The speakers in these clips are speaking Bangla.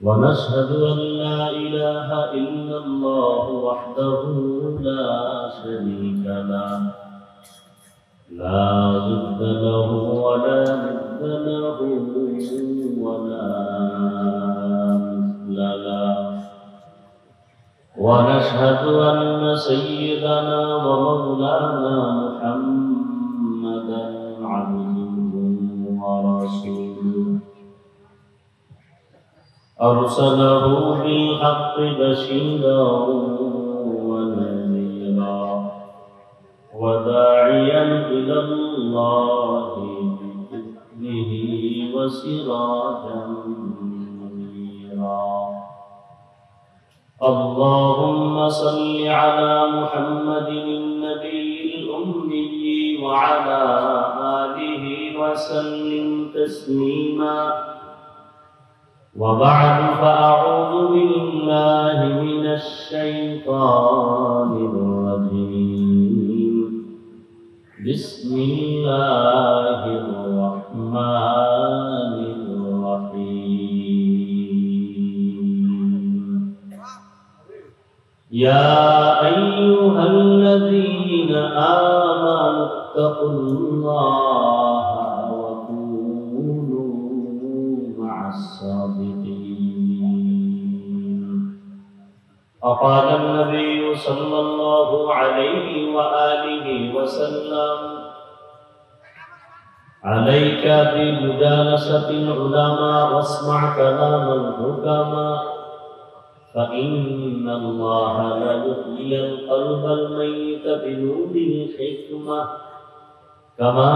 ونشهد أن لا إله إلا الله وحده لا شريك له لا ضد له ولا ند له ولا مثل له ونشهد أن سيدنا ومولانا محمدا عبده ورسوله أرسله بالحق بشيرا ونذيرا وداعيا إلى الله بإذنه وسراجا منيرا اللهم صل على محمد النبي الأمي وعلى آله وسلم تسليما وبعد فأعوذ بالله من الشيطان الرجيم بسم الله الرحمن الرحيم يا أيها الذين آمنوا اتقوا الله وكونوا مع الصادقين وقال النبي صلى الله عليه وآله وسلم عليك بمجالسة العلماء واسمع كلام الحكماء فإن الله لا يحيي القلب الميت بنور الحكمة كما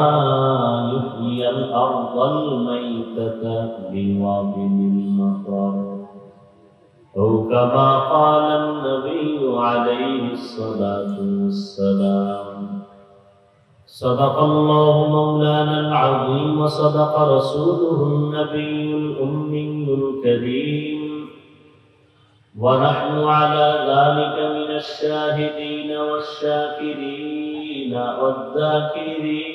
يحيي الأرض الميتة بوابل المطر أو كما قال النبي عليه الصلاة والسلام صدق الله مولانا العظيم وصدق رسوله النبي الأمي الكريم ونحن على ذلك من الشاهدين والشاكرين والذاكرين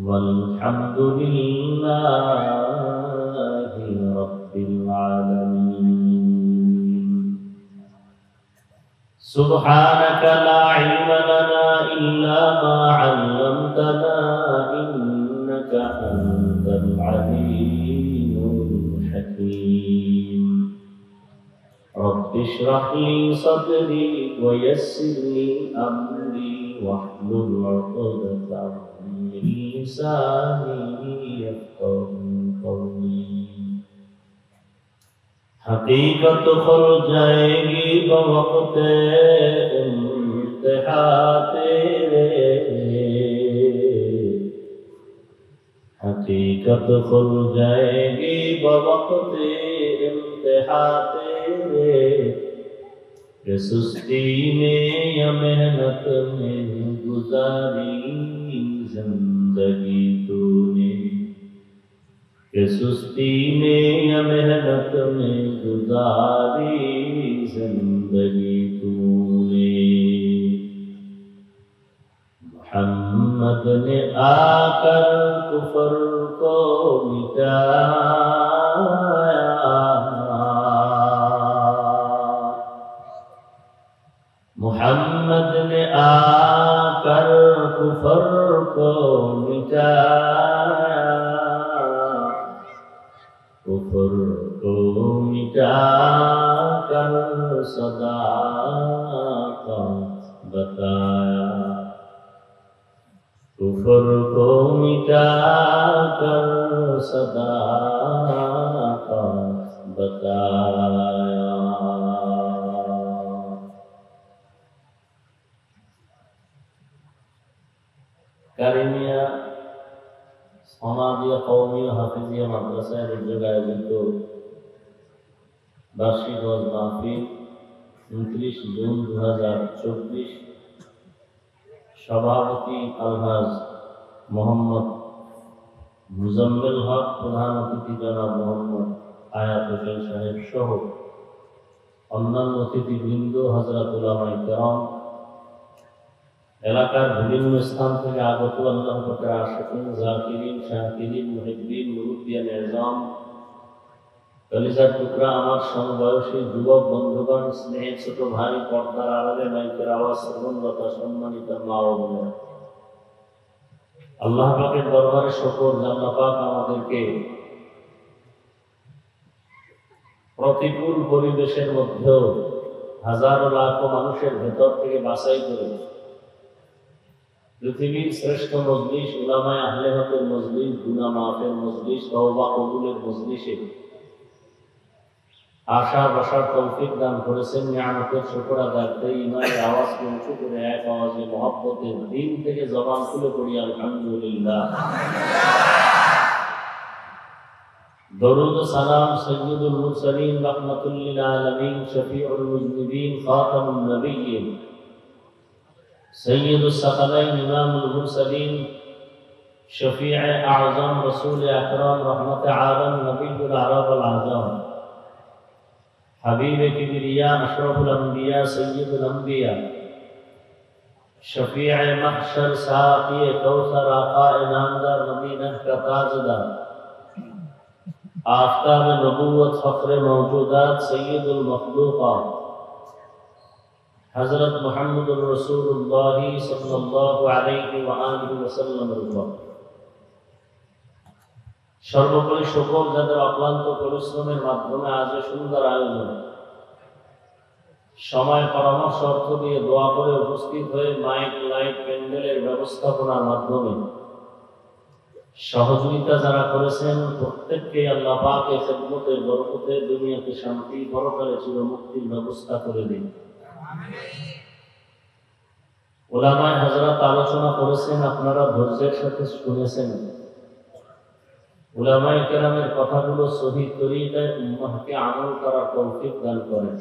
والحمد لله رب العالمين سبحانك لا علم لنا إلا ما علمتنا إنك أنت العليم الحكيم رب اشرح لي صدري ويسر لي أمري واحلل عقدة من لساني يفقهوا قولي حقیقت کھل جائے گی بوقت امتحان تیرے حقیقت کھل جائے گی بوقت امتحان تیرے کہ سستی میں یا محنت میں گزاری زندگی تو نے کہ سستی میں یا محنت میں گزاری زندگی تو نے محمد نے آ کر کفر کو مٹایا محمد نے آ کر کفر کو مٹایا کفر کو مٹا کر صداقت بتایا کفر کو مٹا کر صداقت بتایا কারিমিয়া সনাদিয়া কওমিয়া হাফিজিয়া মাদ্রাসায় উদ্যোগে আয়োজিত বার্ষিক ওয়াজ মাহফিল 29 জুন 2024 সভাপতি আলহাজ মোহাম্মদ মুজাম্মেল হক প্রধান অতিথি জনাব মোহাম্মদ আয়াত হোসেন সাহেব সহ অন্যান্য অতিথিবৃন্দ হযরত উলামায়ে কেরাম এলাকার বিভিন্ন স্থান থেকে আগত আল্লাহ পাকের আশিকিন, জাকিরিন, শাকিরিন, মুহিব্বিন, মুরুব্বিয়ান এজাম, কলিজার টুকরা আমার সমবয়সী যুবক বন্ধুগণ, স্নেহের ছোট ভাই, পর্দার আড়ালে মাইকের আওয়াজ শ্রবণরতা সম্মানিত মা ও বোনেরা, আল্লাহ পাকের দরবারে শুকর যে আল্লাহ পাক আমাদেরকে প্রতিকূল পরিবেশের মধ্যেও হাজারো লাখো মানুষের ভেতর থেকে বাছাই করে পৃথিবীর শ্রেষ্ঠ মজলিস, উলামায়ে আহলে হকের মজলিস, গুনাহ মাফের মজলিস, তওবা কবুলের মজলিসে আশা বসার তৌফিক দান করেছেন। নিয়ামতের শুকর আদায় করে ইমানের আওয়াজকে উঁচু করে এক আওয়াজে মহব্বতের দিন থেকে জবান খুলে পড়ি আলহামদুলিল্লাহ। দরুদ ও সালাম সৈয়দুল মুরসালিন রাহমাতুল লিল আলামিন শফিউল মুজনিবিন খাতামুন নবিয়্যিন সৈয়দুস সাকালাইন ইমামুল মুরসালিন শফিউ আযম রাসূল আকরাম রহমতে আলম নবিয়ুল আরব আল আযম হাবিব কিবরিয়া আশরাফুল আম্বিয়া সৈয়দুল আম্বিয়া শফিউ মাহশর সাকি কৌসর আকা ইনামদার মদিনাহ কা তাজদার आफ़ताब नबूवत फ़ख्र मौजूदात सय्यदुल मखलूक़ात हज़रत मुहम्मदुर रसूलुल्लाह सल्लल्लाहु अलैहि व आलिहि वसल्लम। সর্বোপরি শুকর যাদের অক্লান্ত পরিশ্রমের মাধ্যমে আজ সুন্দর আয়োজন, সময় পরামর্শ অর্থ দিয়ে দোয়া করে উপস্থিত হয়ে মাইক লাইট প্যান্ডেলের ব্যবস্থাপনার মাধ্যমে সহযোগিতা যারা করেছেন প্রত্যেককে আল্লাহ পাক এই খিদমতের বরকতে দুনিয়াতে শান্তি, পরকালে চিরমুক্তির ব্যবস্থা করে দিন। উলামায়ে হযরত আলোচনা করেছেন, আপনারা ধৈর্যের সাথে শুনেছেন। উলামায়ে কেরামের কথাগুলো সহিহ তরিকায় উম্মাহকে আমল করার তৌফিক দান করেন।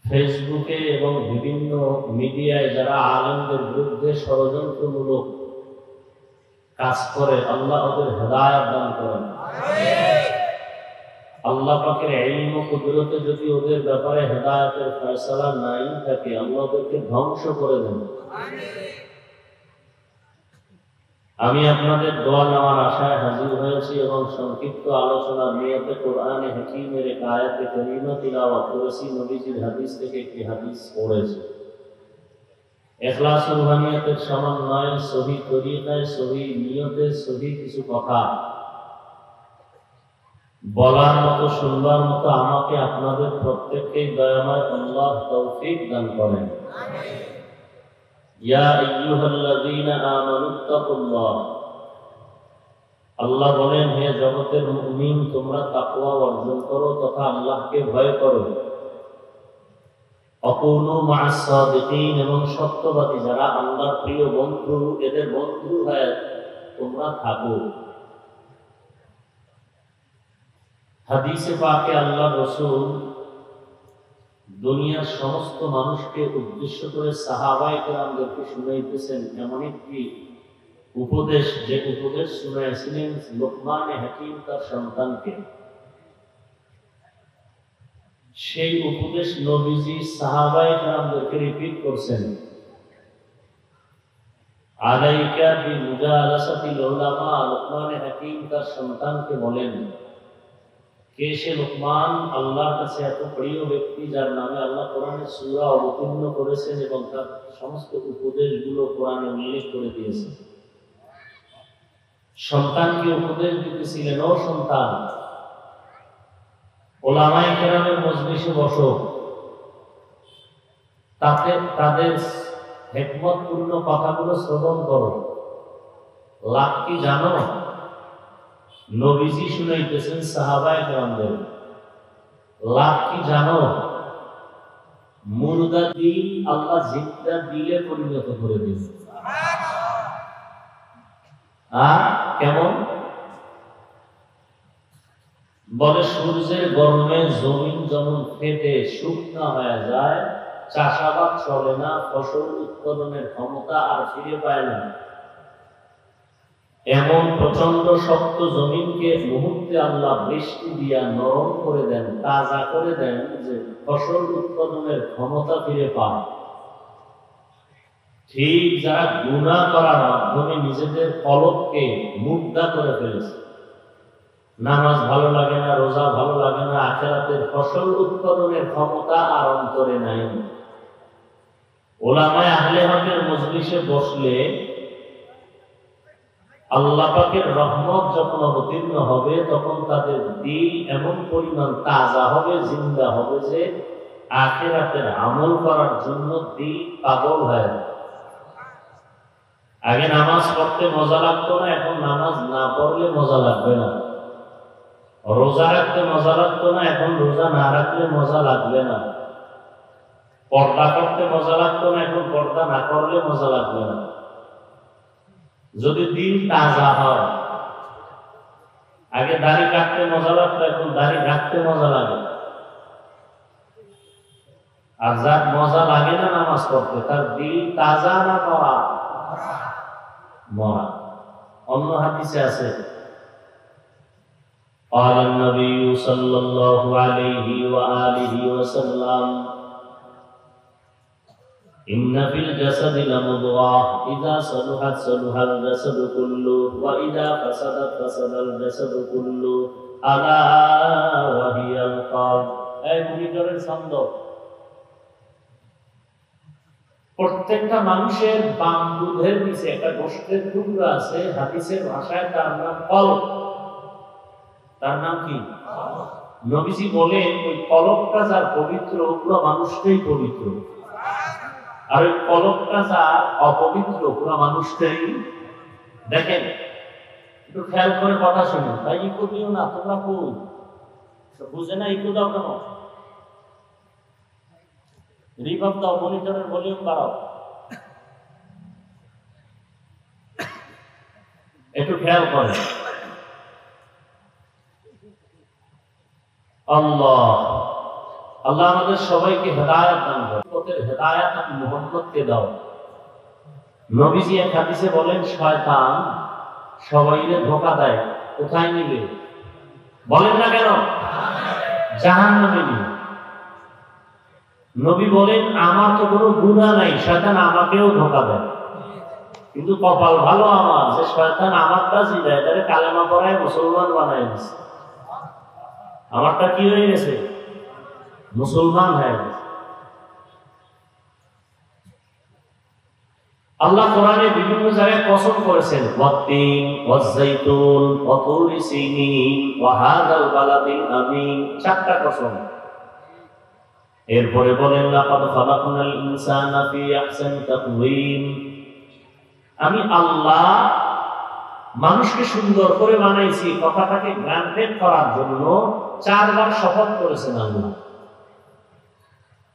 ফেসবুকে এবং বিভিন্ন মিডিয়ায় যারা আলেমদের বিরুদ্ধে ষড়যন্ত্রমূলক কাজ করে, আল্লাহ ওদের হেদায়েত দান করেন। আল্লাহ পাকের ইলম ও কুদরতে যদি ওদের ব্যাপারে হেদায়েতের ফয়সালা নাই থাকে, আল্লাহ ওদেরকে ধ্বংস করে দেন। আমি আপনাদের দোয়া নেওয়ার আশায় হাজির হয়েছি এবং সংক্ষিপ্ত আলোচনার নিয়তে কোরআনে হাকীমের এক আয়াতে কারীমা তিলাওয়াত করেছি, নবীজির হাদিস থেকে একটি হাদিস পড়েছি। ইখলাস ও রুহানিয়াতের সমন্বয়ে সহিহ তরিকায়, সহিহ নিয়তে, সহিহ কিছু কথা বলার মতো, শুনবার মতো আমাকে আপনাদের প্রত্যেককে দয়াময় আল্লাহ তৌফিক দান করেন। ইয়া আইয়ুহাল্লাযীনা আমানুত্তাকুল্লাহ, আল্লাহ বলেন, হে জগতের মুমিন, তোমরা তাকওয়া অর্জন করো তথা আল্লাহকে ভয় করো। অকুনু মা'আস সাদিকিন, এবং সত্যবাদী যারা আল্লাহর প্রিয় বন্ধু, এদের বন্ধু হয়ে তোমরা থাকো। হাদিসে পাকে আল্লাহ রাসূল দুনিয়ার সমস্ত মানুষকে উদ্দেশ্য করে সাহাবায়ে কেরামদেরকে শুনাইতেছেন এমন একটি উপদেশ, যে উপদেশ শুনাইছিলেন লোকমানে হাকিম তার সন্তানকে। সেই উপদেশ নবীজি সাহাবায়ে কেরামদেরকে রিপিট করছেন। আলাইকা বিমুজালাসাতিল উলামা, লোকমানে হাকিম তার সন্তানকে বলেন, কে সে লোকমান? আল্লাহর কাছে এত প্রিয় ব্যক্তি যার নামে আল্লাহ কোরআনে সূরা অবতীর্ণ করেছেন এবং তার সমস্ত উপদেশগুলো কোরআনে উল্লেখ করে দিয়েছেন। সন্তানকে উপদেশ দিতেছিলেন, ও সন্তান, উলামায়ে কেরামের মজলিসে বসো, তাতে তাদের হিকমতপূর্ণ কথাগুলো শ্রবণ করো। লাভ কি জানো? নবীজি শুনাইতেছেন সাহাবায়ে কেরামদের। লাভ কি জানো? মুর্দা দিল আল্লাহ জিন্দা দিলে পরিণত করে দিয়েছে। কেমন? বলে, সূর্যের গরমে জমিন যেমন ফেটে শুকনা হয়ে যায়, চাষাবাদ চলে না, ফসল উৎপাদনের ক্ষমতা আর ফিরে পায় না, এমন প্রচন্ড শক্ত জমিনকে মুহূর্তে আল্লাহ বৃষ্টি দিয়া নরম করে দেন, তাজা করে দেন, যে ফসল উৎপাদনের ক্ষমতা ফিরে পায়। ঠিক যারা গুনাহ করার মাধ্যমে নিজেদের কলবকে মুর্দা করে ফেলেছে, নামাজ ভালো লাগে না, রোজা ভালো লাগে না, আখিরাতের ফসল উৎপাদনের ক্ষমতা আর অন্তরে নাই। উলামায়ে আহলে হকের মজলিসে বসলে আল্লাহ পাকের রহমত যখন অবতীর্ণ হবে তখন তাদের দিল এমন পরিমাণ তাজা হবে, জিন্দা হবে যে আখিরাতের আমল করার জন্য দিল পাগল হয়ে যাবে। আগে নামাজ পড়তে মজা লাগতো না, এখন নামাজ না পড়লে মজা লাগবে না। রোজা রাখতে মজা লাগতো না, এখন রোজা না রাখলে মজা লাগবে না। পর্দা করতে মজা লাগতো না, এখন পর্দা না করলে মজা লাগবে না। যদি দিল তাজা হয়, আগে দাড়ি কাটতে মজা লাগতো, এখন দাড়ি রাখতে মজা লাগে। আর যার মজা লাগে না নামাজ পড়তে, তার দিল তাজা না মরা? মরা। অন্য হাদিসে আছে, قال النبي صلى الله عليه وآله وسلم إن في الجسد لمضغة إذا صلحت صلح الجسد كله وإذا فسدت فسد الجسد كله ألا وهي القلب। এই মনিটরের ছন্দ, প্রত্যেকটা মানুষের বাম দুধের নিচে একটা গোশতের টুকরা আছে, হাদিসের ভাষায় তার নাম কলব। তার নাম কি? নবীজি বলেন ওই কলবটা যার পবিত্র, পুরো মানুষটাই পবিত্র। আর ওই কলবটা যার অপবিত্র, পুরো মানুষটাই। দেখেন, একটু খেয়াল করে কথা শুনুন। তাই ইকো দিও না, তোমরা খুব বুঝে না, ইকো দাও কেন? রিভার্ব দাও, মনিটরের ভলিউম বাড়াও। একটু খেয়াল করে। আল্লাহ আল্লাহ আমাদের সবাইকে হেদায়েত দান করুন। পথের হেদায়েত আপনি মুহাম্মদকে দাও। নবীজি এক হাদিসে বলেন, শয়তান সবাইকে ধোঁকা দেয়, কোথায় নিবে? বলেন না কেন? জাহান্নামে নিবে। নবী বলেন, আমার তো কোনো গুনাহ নাই, শয়তান আমাকেও ধোঁকা দেয়। কিন্তু কপাল ভালো আমার যে শয়তান আমারটা জিদায়, তারে কালেমা পড়ায় মুসলমান বানায় দিছে। আমারটা কি হয়ে গেছে? মুসলমান হয়ে গেছে। আল্লাহ কোরআনে বিভিন্ন জায়গায় কসম করেছেন, ওয়াত্তিন ওয়াজ্জাইতুন ওয়া তুরি সিনিন ওয়া হাযাল বালাদিল আমিন, চারটা কসম। এরপরে বলেন, লাকাদ খালাকনাল ইনসানা ফি আহসানি তাকওয়িম, আমি আল্লাহ মানুষকে সুন্দর করে বানাইছি। কথাটাকে গ্রান্টেড করার জন্য চারবার শপথ করেছেন আল্লাহ।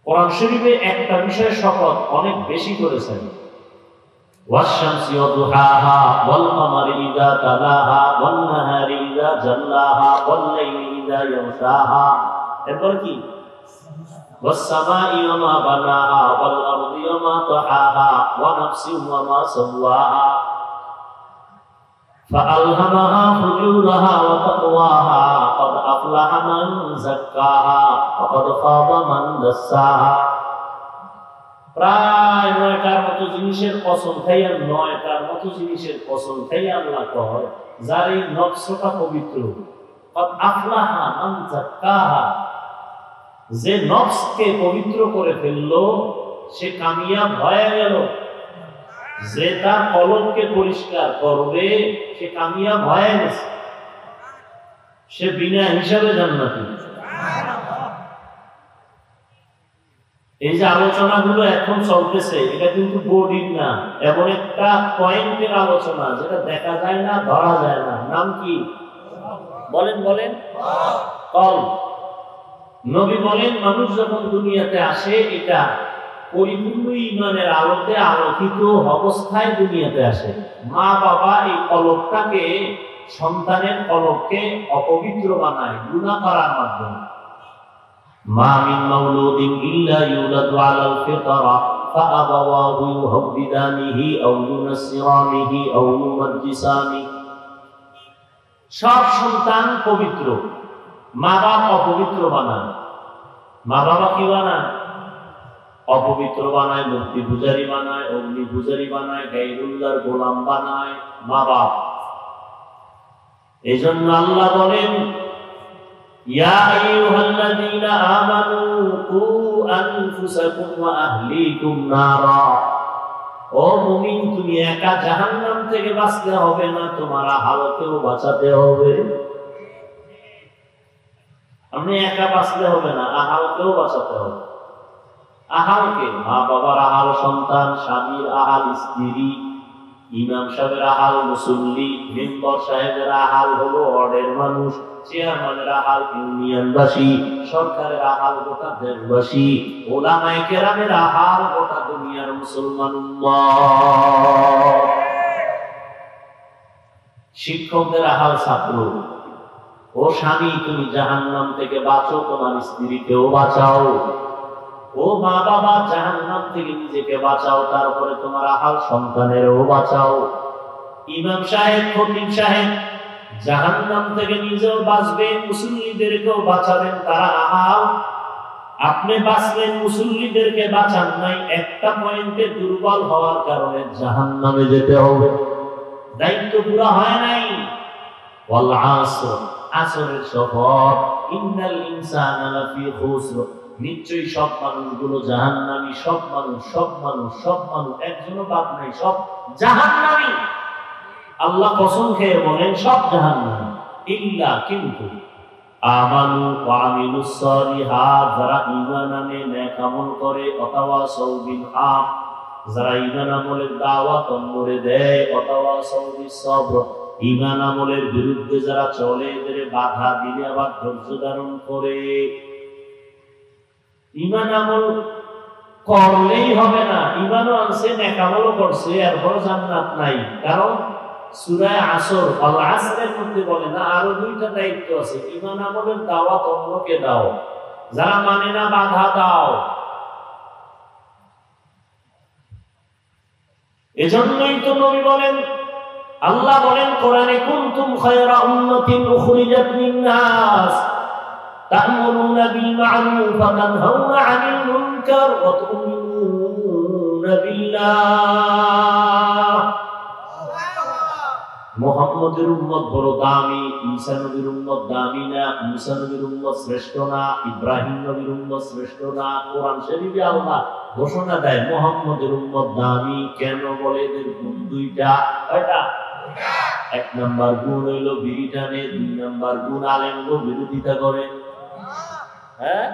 কোরআন শরীফে একটা বিষয়ে শপথ অনেক বেশি করেছেন, ওয়াশ-শামসি ওয়া দুহাহা ওয়াল কামারি ইযা তালাহা ওয়ান নাহারি ইযা জাল্লাহা ওয়াল লাইলি ইযা ইয়াগশাহা। এরপর কি? ওয়াস-সামাই ওয়া মা বানাহা ওয়াল আরদি ওয়া মা তাহাহা ওয়া নাফসিন ওয়া মা সাওয়াহা فألهمها فجورها وتقواها قد أفلح من زكاها وقد خاب من دساها। প্রায় ৯টার মতো জিনিসের কসম খাইয়া, ৯টার মতো জিনিসের কসম খাইয়া আল্লাহ কয়, যার এই নফসটা পবিত্র, قد أفلح من زكاها, যে নফসকে পবিত্র করে ফেললো সে কামিয়াব হয়ে গেল। যে তার কলবকে পরিষ্কার করবে সে কামিয়াব হয়ে গেছে, সে বিনা হিসাবে জান্নাতি। এই যে আলোচনাগুলো এখন চলতেছে, এটা কিন্তু বোর্ডিং না, এমন একটা পয়েন্টের আলোচনা যেটা দেখা যায় না, ধরা যায় না। নাম কি? বলেন বলেন। কলব। নবী বলেন, মানুষ যখন দুনিয়াতে আসে এটা পরিপূর্ণ ঈমানের আলোতে আলোকিত অবস্থায় দুনিয়াতে আসে। মা বাবা এই কলবটাকে, সন্তানের কলবকে অপবিত্র বানায় গুনাহ করার মাধ্যমে। মা মিন মাউলুদিন ইল্লা ইউলাদু আলাল ফিতরা ফাআবাওয়াহু ইউহাব্বিদানিহি আও ইউনাসসিরানিহি আও ইউমাজ্জিসানিহি। সব সন্তান পবিত্র, মা বাবা অপবিত্র বানায়। মা বাবা কি বানায়? অপবিত্র বানায়, মূর্তি পূজারী বানায়, অগ্নি পূজারী বানায়, গায়রুল্লাহর গোলাম বানায় মা বাপ। এজন্য আল্লাহ বলেন, ইয়া আইয়ুহাল্লাযীনা আমানু কু আনফুসাকুম ওয়া আহলিকুম নারা। ও মুমিন, তুমি একা জাহান্নাম থেকে বাঁচতে হবে না, তোমার আহলকেও বাঁচাতে হবে। আপনি একা বাঁচতে হবে না, আহলকেও বাঁচাতে হবে। আহালকে, মা বাবার আহাল সন্তান, স্বামীর আহাল স্ত্রী, ইমাম সাহেবের আহাল মুসল্লি, মেম্বার সাহেবের আহাল হলো ওয়ার্ডের মানুষ, চেয়ারম্যানের আহাল ইউনিয়নবাসী, সরকারের আহাল গোটা দেশবাসী, ওলামায়ে কেরামের আহাল গোটা দুনিয়ার মুসলমান উম্মত, শিক্ষকদের আহাল ছাত্র। ও স্বামী, তুমি জাহান্নাম থেকে বাঁচো, তোমার স্ত্রীকেও বাঁচাও। ও মা বাবা, জাহান্নাম থেকে নিজেকে বাঁচাও, তারপরে তোমার আহাল সন্তানেরও বাঁচাও। ইমাম সাহেব, খতিব সাহেব জাহান্নাম থেকে নিজেও বাঁচবেন, মুসল্লিদেরকেও বাঁচাবেন, তারা আহাল। আপনি বাঁচলেন, মুসল্লিদেরকে বাঁচান নাই, একটা পয়েন্টে দুর্বল হওয়ার কারণে জাহান্নামে যেতে হবে, দায়িত্ব পুরো হয় নাই। ওয়াল আসর, আসরের শপথ, ইন্নাল ইনসানা লাফি খুসর, নিশ্চয়ই সব মানুষগুলো জাহান্নামী, সব মানুষ, সব মানুষ, সব মানুষ, একজনও বাদ নাই, সব জাহান্নামী। আল্লাহ কসম খেয়ে বলেন সব জাহান্নামী, ইল্লা কিন্তু আমানু ওয়া আমিলুস সালিহাত, যারা ঈমান আনে, নেক আমল করে, ওয়াতাওয়াসাউ বিল হক, যারা ঈমান আমলের দাওয়াত অন্যরে দেয়, ওয়াতাওয়াসাউ বিস সবর, ঈমান আমলের বিরুদ্ধে যারা চলে, এদের বাধা দিলে আবার ধৈর্য ধারণ করে। ঈমান আমল করলেই হবে না, ঈমানও আনছে, নেক আমলও করছে, এরপর জান্নাত নাই। কারণ সূরা আসর, আল আসরের মধ্যে বলে না আরো দুইটা দায়িত্ব আছে, ঈমান আমলের দাওয়াত অন্যকে দাও, যারা মানে না বাধা দাও। এজন্যই তো নবী বলেন, আল্লাহ বলেন কোরআনে, কুনতুম খায়রা উম্মাতিন উখরিজাত লিন-নাস তা'মুরুনা বিল মা'রুফ ওয়া তানহাউনা 'আনিল মুনকার ওয়া তু'মিনুনা বিল্লাহ। মুহাম্মদের উম্মত বড় দামি, ঈসা নবীর উম্মত দামি না, মুসা নবীর উম্মত শ্রেষ্ঠ না, ইব্রাহিম নবীর উম্মত শ্রেষ্ঠ না। কোরআন শরীফে আল্লাহ ঘোষণা দেয় মুহাম্মদের উম্মত দামি। কেন বলে? এদের গুণ দুইটা। কয়টা? এক নাম্বার গুণ হইল বিড়ি টানে, দুই নাম্বার গুণ আলেমগো বিরোধিতা করে। হ্যাঁ,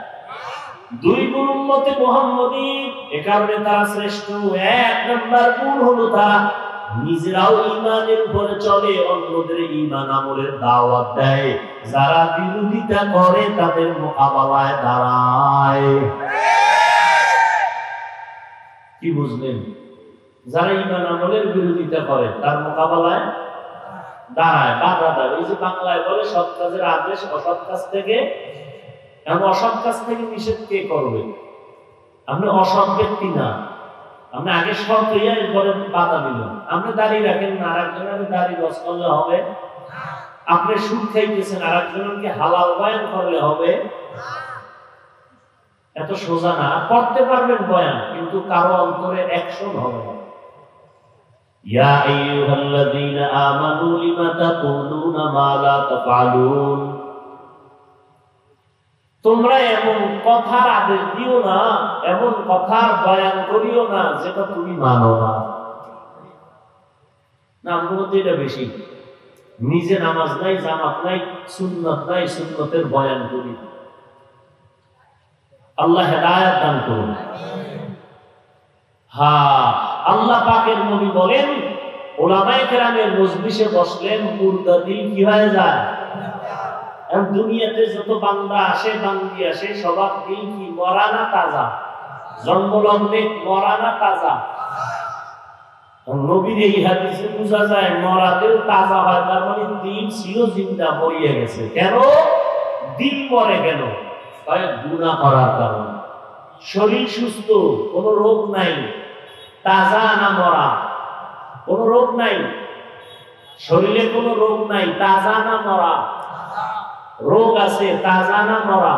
দুই গুণ উম্মতে মুহাম্মদী, এ কারণে তারা শ্রেষ্ঠ। এক নাম্বার গুণ হলো তারা নিজেরাও ঈমানের উপরে চলে, অন্যদের ঈমান আমলের দাওয়াত দেয়, যারা বিরোধিতা করে তাদের মোকাবেলায় দাঁড়ায়। কি বুঝলেন? যারা ঈমান আমলের বিরোধিতা করে তার মোকাবেলায় দাঁড়ায়, বাধা দেয়। এই যে বাংলায় বলে সৎ কাজের আদেশ অসৎ কাজ থেকে, এখন অসৎ কাজ থেকে নিষেধ কে করবে? আপনি অসৎ ব্যক্তি না, আপনি আগে সৎ হইয়া এরপরে বাধা দিলেন। আপনি দাঁড়িয়ে রাখেন না, আর একজনের দাঁড়িয়ে রস করলে হবে? আপনি সুদ খাইতেছেন, আর একজনকে হালাল বয়ান করলে হবে? এত সোজা না। করতে পারবেন বয়ান, কিন্তু কারো অন্তরে অ্যাকশন হবে না। ইয়া আইয়ুহাল্লাযীনা আমানু লিমা তাকুলুনা মা লা তাফআলুন, তোমরা এমন কথার আদেশ দিও না, এমন কথার বয়ান করিও না যেটা তুমি মানো না। আমাদের মধ্যে এটা বেশি। নিজে নামাজ নাই, জামাত নাই, সুন্নাত নাই, সুন্নতের বয়ান করি। আল্লাহ হেদায়েত দান করুন। হ্যাঁ, আল্লাহ পাকের নবী বলেন, উলামায়ে কেরামের মজলিসে বসলেন মুর্দা দিল কি হয়ে যায়? দুনিয়াতে যত বান্দা আসে, বান্দি আসে, সবার দিল কি মরা না তাজা? জন্মলগ্নে মরা না তাজা? নবীর এই হাদিসে বোঝা যায় মরাতেও তাজা হয়, তার মানে দিল ছিল জিন্দা, মরিয়ে গেছে। কেন দিল মরে? কেন? গুনাহ করার কারণে। শরীর সুস্থ, কোনো রোগ নাই, তাজা না মরা? কোনো রোগ নাই, শরীরে কোনো রোগ নাই, তাজা না মরা? রোগ আছে, তাজা না মরা?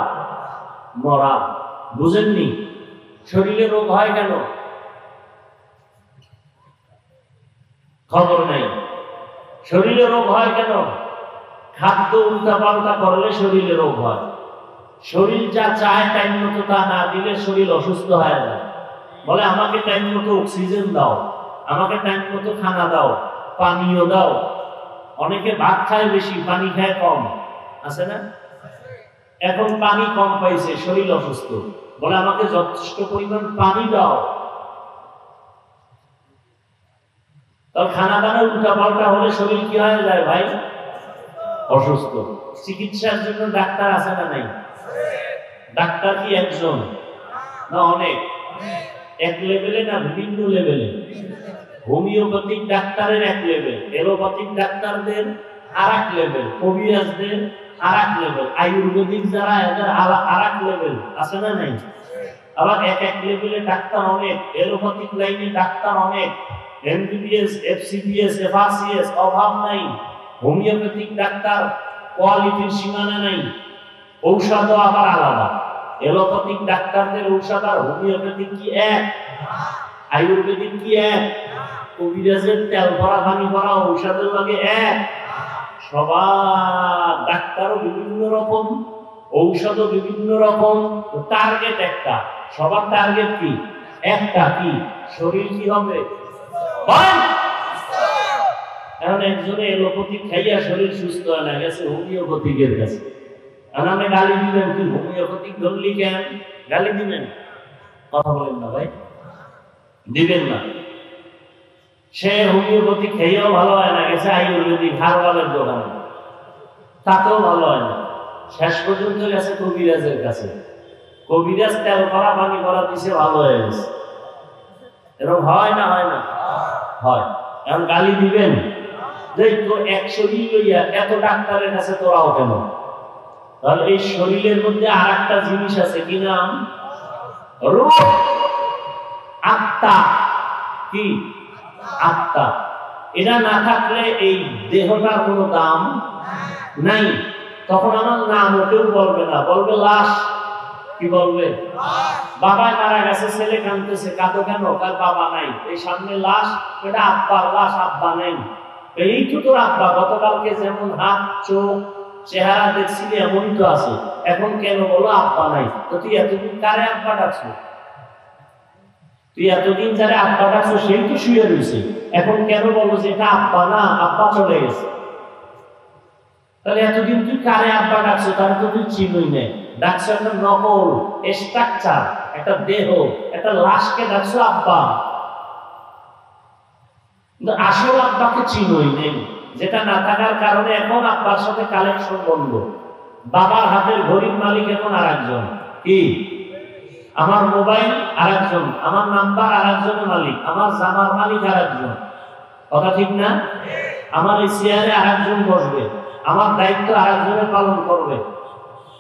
মরা। বুঝেননি? শরীরে রোগ হয় কেন? খবর নাই। শরীরে রোগ হয় কেন? খাদ্য উল্টাপাল্টা করলে শরীরে রোগ হয়। শরীর যা চায় টাইম মতো তা না দিলে শরীর অসুস্থ হয়ে যায়। বলে আমাকে টাইম মতো অক্সিজেন দাও, আমাকে টাইম মতো খানা দাও, পানীয় দাও। অনেকে ভাত খায় বেশি, পানি খায় কম, আছে না? এখন পানি কম পাইছে, শরীর অসুস্থ, বলে আমাকে যথেষ্ট পরিমাণ পানি দাও। তার খানা দানা উল্টা পাল্টা হলে শরীর কি হয়ে যায় ভাই? অসুস্থ। চিকিৎসার জন্য ডাক্তার আছে না নাই? ডাক্তার কি একজন না অনেক? এক লেভেলে না বিভিন্ন লেভেলে? হোমিওপ্যাথিক ডাক্তারের এক লেভেল, এলোপ্যাথিক ডাক্তারদের আর এক লেভেল, কবিরাজদের আর এক লেভেল, আয়ুর্বেদিক যারা এদের আর এক লেভেল, আছে না নাই? আবার এক এক লেভেলে ডাক্তার অনেক, এলোপ্যাথিক লাইনে ডাক্তার অনেক, এমবিবিএস, এফসিবিএস, এফআরসিএস অভাব নাই। হোমিওপ্যাথিক ডাক্তার কোয়ালিটির সীমানা নাই। ঔষধও আবার আলাদা। এলোপ্যাথিক ডাক্তারদের ঔষধ আর হোমিওপ্যাথিক কি এক? আয়ুর্বেদিক কি এক? কবিরাজের তেল ভরা পানি ভরা ঔষধের লাগে এক? সবার ডাক্তারও বিভিন্ন রকম, ঔষধও বিভিন্ন রকম, টার্গেট একটা। সবার টার্গেট কি? একটা, কি? শরীর কি হবে? এখন একজনে এলোপ্যাথিক খাইয়া শরীর সুস্থ হয় না, গেছে হোমিওপ্যাথিকের কাছে। আপনি গালি দিবেন, তুই হোমিওপ্যাথিক ধরলি কেন? গালি দিবেন? কথা বলেন না ভাই, দিবেন না। সে হোমিওপ্যাথিক খেয়েও ভালো হয় না, গেছে আয়ুর্বেদিক হারবালের দোকানে, তাতেও ভালো হয় না। শেষ পর্যন্ত গেছে কবিরাজের কাছে। কবিরাজ তেল করা পানি করা দিছে, ভালো হয়ে গেছে। এরকম হয় না? হয় না? হয়। এখন গালি দিবেন যে তোর এক শরীর লইয়া এত ডাক্তারের কাছে তোরাও কেন? তাহলে এই শরীরের মধ্যে আর একটা জিনিস আছে, কি নাম? রূহ, আত্মা। কি? আত্মা। এটা না থাকলে এই দেহটার কোনো দাম নাই। তখন আমার নাম কেউ বলবে না, বলবে লাশ। কি বলবে? বাবা মারা গেছে, ছেলে কাঁদতেছে, কাঁদো কেন? তার বাবা নাই, এই সামনে লাশ, এটা আব্বার লাশ, আব্বা নাই। এই তো তোর আব্বা, গতকালকে যেমন হাত চোখ চেহারা দেখছিলি এমনই তো আছে, এখন কেন বলো আব্বা নাই? তো তুই এতদিন কারে আব্বা ডাকছো? তুই এতদিন যারা আব্বা ডাকছো সেই তো শুয়ে রয়েছে, এখন কেন বলো যে এটা আব্বা না, আব্বা চলে গেছে? তাহলে এতদিন তুই কারে আব্বা ডাকছো? তাহলে তো তুই চিনই নেই। ডাকছো একটা নকল স্ট্রাকচার, একটা দেহ, একটা লাশকে ডাকছো আব্বা, কিন্তু আসল আব্বাকে চিনই নেই। যেটা না থাকার কারণে এখন আব্বার সাথে কালেকশন বন্ধ। বাবার হাতের ঘড়ির মালিক এখন আর একজন। কি? আমার মোবাইল আর একজন, আমার নাম্বার আর একজনের মালিক, আমার জামার মালিক আর একজন। কথা ঠিক না? আমার এই চেয়ারে আর একজন বসবে, আমার দায়িত্ব আর একজনের পালন করবে।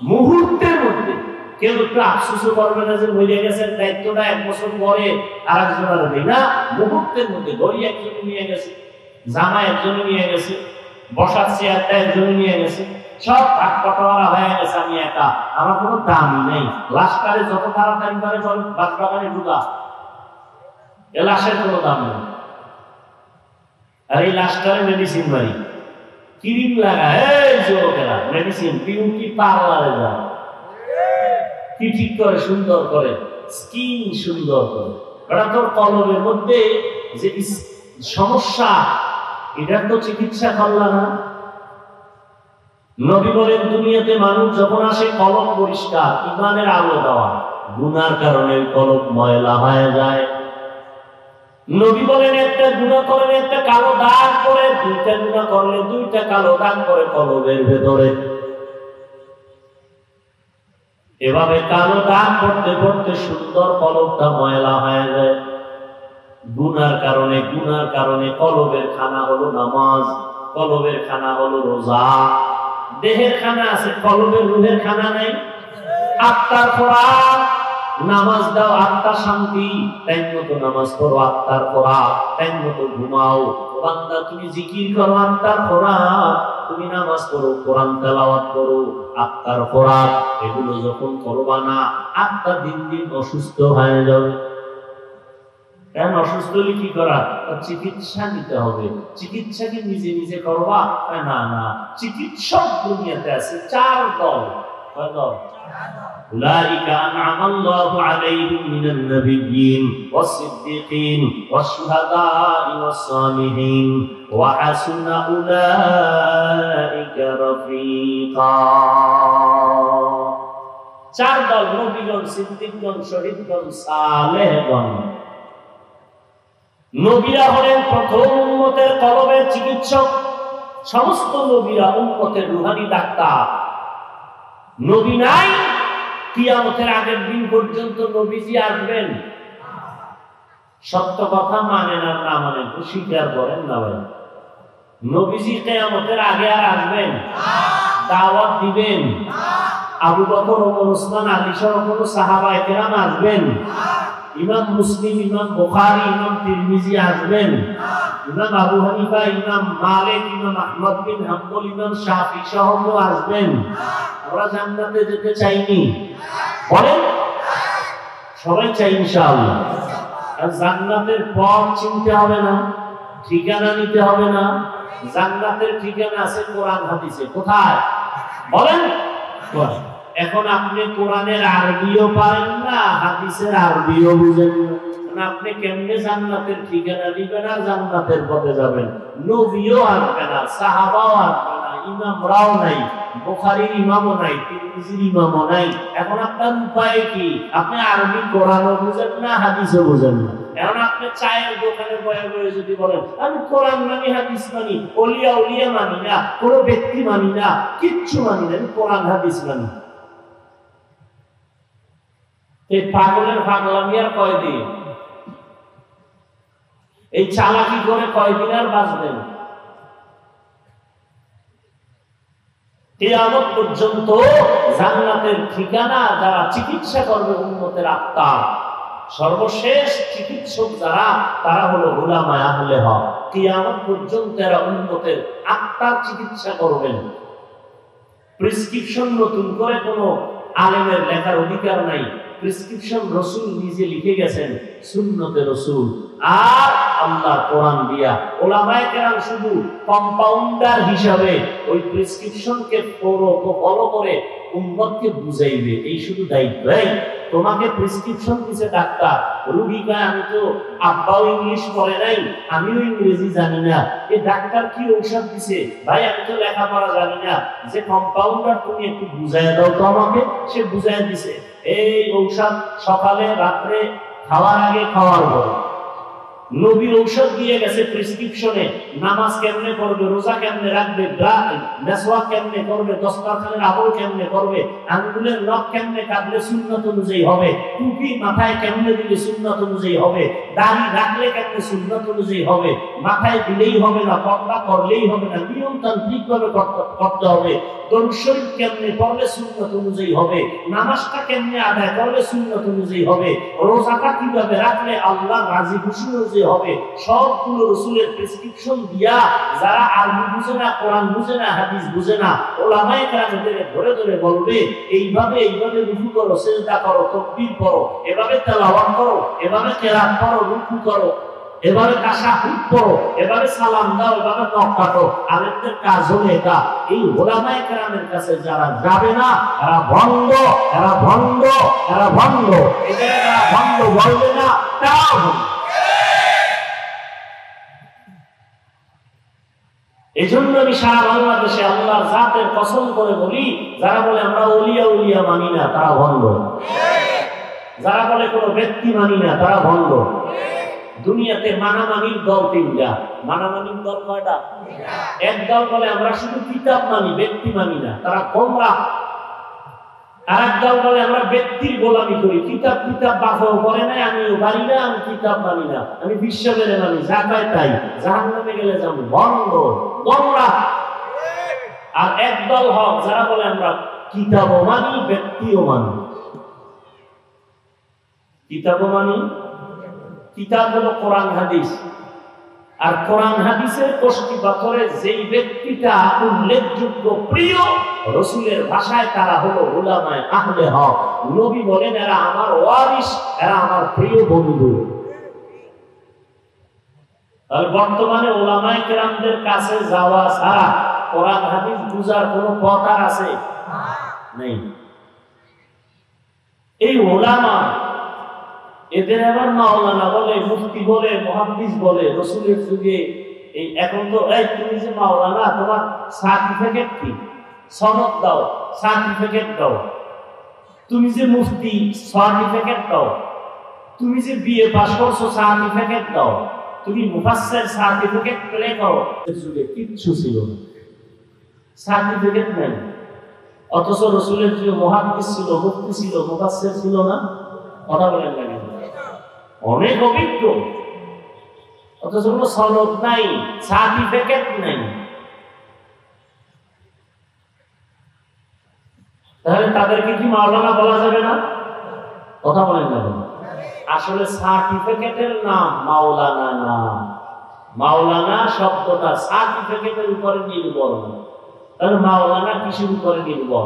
মুহূর্তের মধ্যে কেউ একটু আফসোসও করবে না যে মরে গেছে, দায়িত্বটা 1 বছর পরে আর একজনের দেয় না। মুহূর্তের মধ্যে ঘড়ি একজনে নিয়ে গেছে, জামা একজনে নিয়ে গেছে, বসার চেয়ারটা একজনে নিয়ে গেছে, সব ভাগ পটোয়ারা হয়ে গেছে। আমি একা, আমার কোনো দামই নেই। লাশটারে যত তাড়াতাড়ি পারে চল বাগানে ঢুকা, এ লাশের কোনো দাম নেই। আর এই লাশটারে মেডিসিন মারি, ক্রিম লাগা, এই যুবকেরা মেডিসিন, বিউটি পার্লারে যায়, কি ঠিক করে, সুন্দর করে, স্কিন সুন্দর করে। ওটা তোর কলমের মধ্যে যে সমস্যা, এটার তো চিকিৎসা করলা না। নবী বলেন দুনিয়াতে মানুষ যখন আসে কলম পরিষ্কার, ইমানের আলো দেওয়া, গুনার কারণে কলম ময়লা হয়ে যায়। নবী বলেন একটা গুনাহ করলে একটা কালো দাগ পড়ে, 2টা গুনাহ করলে 2টা কালো দাগ পড়ে কলমের ভেতরে। এভাবে কালো দাগ পড়তে পড়তে সুন্দর কলমটা ময়লা হয়ে যায়। গুনার কারণে কলবের খানা হলো নামাজ, কলবের খানা হলো রোজা। দেহের খানা আছে, কলবের রুহের খানা নাই। আত্মার খোরাক নামাজ দাও আত্মা শান্তি, টাইম মতো নামাজ পড়ো আত্মার খোরাক, টাইম মতো ঘুমাও। বান্দা তুমি জিকির করো আত্মার খোরাক, তুমি নামাজ পড়ো, কোরআন তেলাওয়াত করো আত্মার খোরাক। এগুলো যখন করবা না, আত্মা দিন দিন অসুস্থ হয়ে যাবে। কেন অসুস্থ হলে কি করা? চিকিৎসা নিতে হবে। চিকিৎসা কি নিজে নিজে করবা? না না, চিকিৎসক দুনিয়াতে আছে 4 দল। কয় দল? أولئك أنعم الله عليهم من النبيين والصديقين والشهداء والصالحين وحسن أولئك رفيقا। 4 দল: নবীগণ, সিদ্দিকগণ, শহীদগণ, সালেহগণ। নবীরা হলেন প্রথম উম্মতের কলবের চিকিৎসক। সমস্ত নবীরা উম্মতের রুহানি ডাক্তার। নবী নাই, কিয়ামতের আগের দিন পর্যন্ত নবীজি আসবেন। সত্য কথা মানেন আর না মানেন, স্বীকার করেন না ভাই? নবীজি কিয়ামতের আগে আর আসবেন? দাওয়াত দিবেন? আবু বকর, ওমর, ওসমান, আলী সহ কোন সাহাবায়ে কেরাম আসবেন? ইমাম মুসলিম, ইমাম বুখারী, ইমাম তিরমিজি আসবেন? ইমাম আবু হানিফা, ইমাম মালিক, ইমাম আহমদ বিন হাম্বল, ইমাম শাফি সহ আসবেন? আমরা জান্নাতে যেতে চাইনি? বলেন সবাই চাই ইনশাআল্লাহ। আর জান্নাতের পথ চিনতে হবে না, ঠিকানা নিতে হবে না। জান্নাতের ঠিকানা আছে কোরআন হাদিসে। কোথায়? বলেন। এখন আপনি কোরআনের আরবিও পারেন না, হাদিসের আরবিও বুঝেন না, আপনি কেমনে জান্নাতের ঠিকানা নিবেন আর জান্নাতের পথে যাবেন? নবীও আসবে না, সাহাবাও আসবে না, ইমামরাও নাই, বুখারীর ইমামও নাই, তিরমিজির ইমামও নাই। এখন আপনার উপায় কি? আপনি আরবি কোরআনও বুঝেন না, হাদিসও বুঝেন না। এখন আপনি চায়ের দোকানে বয়ে বয়ে যদি বলেন আমি কোরআন মানি, হাদিস মানি, ওলিয়া উলিয়া মানি না, কোন ব্যক্তি মানি না, কিচ্ছু মানি না, আমি কোরআন হাদিস মানি, এই পাগলের পাগলামি আর কয়দিন? এই চালাকি করে কয়দিন আর বাঁচবেন? কিয়ামত পর্যন্ত জান্নাতের ঠিকানা যারা চিকিৎসা করবে উম্মতের আত্মা, সর্বশেষ চিকিৎসক যারা, তারা হলো উলামায়ে আহলে হক। কিয়ামত পর্যন্ত এরা উম্মতের আত্মার চিকিৎসা করবেন। প্রেসক্রিপশন নতুন করে কোনো আলেমের লেখার অধিকার নাই। প্রেসক্রিপশন রাসূল নিজে লিখে গেছেন, সুন্নতে রাসূল আর আল্লাহর কোরআন দিয়া। উলামায়ে কেরাম শুধু কম্পাউন্ডার হিসাবে ওই প্রেসক্রিপশনকে ফলো করে উম্মতকে বুঝাইবে, এই শুধু দায়িত্ব। তোমাকে প্রেসক্রিপশন দিছে ডাক্তার, রোগী কয় আমি তো আব্বাও ইংলিশ পড়ে নাই, আমিও ইংরেজি জানি না, এই ডাক্তার কি ঔষধ দিছে? ভাই আমি তো লেখাপড়া জানি না, যে কম্পাউন্ডার তুমি একটু বুঝাইয়া দাও তো আমাকে। সে বুঝাইয়া দিছে এই ঔষধ সকালে, রাত্রে, খাওয়ার আগে, খাওয়ার পরে। নবী ঔষধ দিয়ে গেছে প্রেসক্রিপশনে, নামাজ কেমনে পড়বে, রোজা কেমনে রাখবে, মেসওয়াক কেমনে করবে, দস্তরখানের আমল কেমনে করবে, আঙ্গুলের নখ কেমনে কাটলে সুন্নত অনুযায়ী হবে, টুপি মাথায় কেমনে দিলে সুন্নত অনুযায়ী হবে, দাড়ি রাখলে কেমনে সুন্নত অনুযায়ী হবে, মাথায় দিলেই হবে না, পর্দা করলেই হবে না, নিয়মতান্ত্রিক ভাবে করতে হবে, দরুদ শরীফ কেমনে পড়লে সুন্নত অনুযায়ী হবে, নামাজটা কেমনে আদায় করলে সুন্নত অনুযায়ী হবে, রোজাটা কিভাবে রাখলে আল্লাহ রাজি খুশি অনুযায়ী হবে, সবগুলো রাসূলের প্রেসক্রিপশন দিয়া যারা আরবি বুঝে না, কোরআন বুঝে না, হাদিস বুঝে না, উলামায়ে কেরামদের ধরে ধরে বলবে এইভাবে এইভাবে রুকু করো, সিজদা করো, তাকবীর করো, এভাবে তেলাওয়াত করো, এভাবে কিরাত করো, রুকু করো, এভাবে তাশাহুদ পড়ো, এভাবে সালাম দাও, এভাবে নখ কাটো। আলেমদের কাজ হলো এটা। এই উলামায়ে কেরামের কাছে যারা যাবে না, এরা ভণ্ড, এরা ভণ্ড, এরা ভণ্ড। এদের যারা ভণ্ড বলবে না, তারাও ভণ্ড। এই জন্য আমি সারা বাংলাদেশে আল্লাহর জাতের কসম করে বলি, যারা বলে আমরা ওলিয়া উলিয়া মানি না, তারা ভণ্ড। যারা বলে কোনো ব্যক্তি মানি না, তারা ভণ্ড। দুনিয়াতে মানামানির দল 3টা। মানামানির দল কয়টা? এক দল বলে আমরা শুধু কিতাব মানি, ব্যক্তি মানি না, তারা গোমরাহ। আর এক দল বলে আমরা ব্যক্তির গোলামি করি, কিতাব বাফাও করে নাই, আমিও পারি না, আমি কিতাব মানি না, আমি বিশ্ব মেনে মানি, যা পাই তাই, জাহান্নামে গেলে যাবো। ভণ্ড, গোমরাহ। আর এক দল হক, যারা বলে আমরা কিতাবও মানি, ব্যক্তিও মানি। কিতাব মানে কিতাব হলো কোরআন হাদিস। আর কোরআন হাদিসের কষ্টি পাথরে যেই ব্যক্তিটা উল্লেখযোগ্য প্রিয় রসুলের ভাষায় তারা হলো উলামায়ে আহলে হক। নবী বলেন এরা আমার ওয়ারিস, এরা আমার প্রিয় বন্ধু। আর বর্তমানে উলামায়ে কেরামদের কাছে যাওয়া ছাড়া কোরআন হাদিস বুঝার কোনো পথ আর আছে নেই। এই উলামা এদের আবার মাওলানা বলে, মুফতি বলে, মুহাদ্দিস বলে। রসুলের যুগে এই এখন তো এই তুমি যে মাওলানা, তোমার সার্টিফিকেট কি? সনদ দাও, সার্টিফিকেট দাও। তুমি যে মুফতি, সার্টিফিকেট দাও। তুমি যে বিএ পাস করছো, সার্টিফিকেট দাও। তুমি মুফাসসির, সার্টিফিকেট প্লে করো। যুগে কিচ্ছু ছিল না, সার্টিফিকেট নাই। অথচ রসুলের যুগে মুহাদ্দিস ছিল, মুফতি ছিল, মুফাসসির ছিল না? কথা বলেন না কেন? অনেক অভিজ্ঞ, অথচ কোনো সনদ নাই, সার্টিফিকেট নাই। তাহলে তাদেরকে কি মাওলানা বলা যাবে না? কথা বলেন না কেন? আসলে সার্টিফিকেটের নাম মাওলানা না। মাওলানা শব্দটা সার্টিফিকেটের উপরে নির্ভর না। তাহলে মাওলানা কিসের উপরে নির্ভর?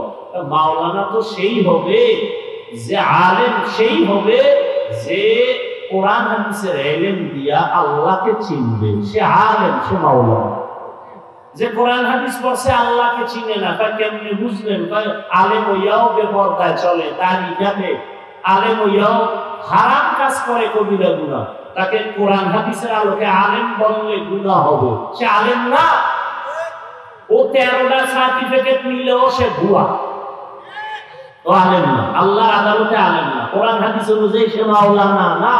মাওলানা তো সেই হবে যে আলেম, সেই হবে যে কোরআন হাদিসের ইলম দিয়া আল্লাহকে চিনবে, সে আলেম, সে মাওলানা। যে কোরআন হাদিস পড়ছে আল্লাহকে চিনে না, তা কেমনে বুঝলেন? আলেম হইয়াও বেপরদায় চলে, দাড়ি কাটে, আলেম হইয়াও হারাম কাজ করে, কবিরা গুনাহ, তাকে কোরআন হাদিসের আলোকে আলেম বললে গুনাহ হবে, সে আলেম না। ও 13টা সার্টিফিকেট নিলেও সে ভুয়া, ও আলেম না, আল্লাহর আদালতে আলেম না। কোরআন হাদিস অনুযায়ী সে মাওলানা না,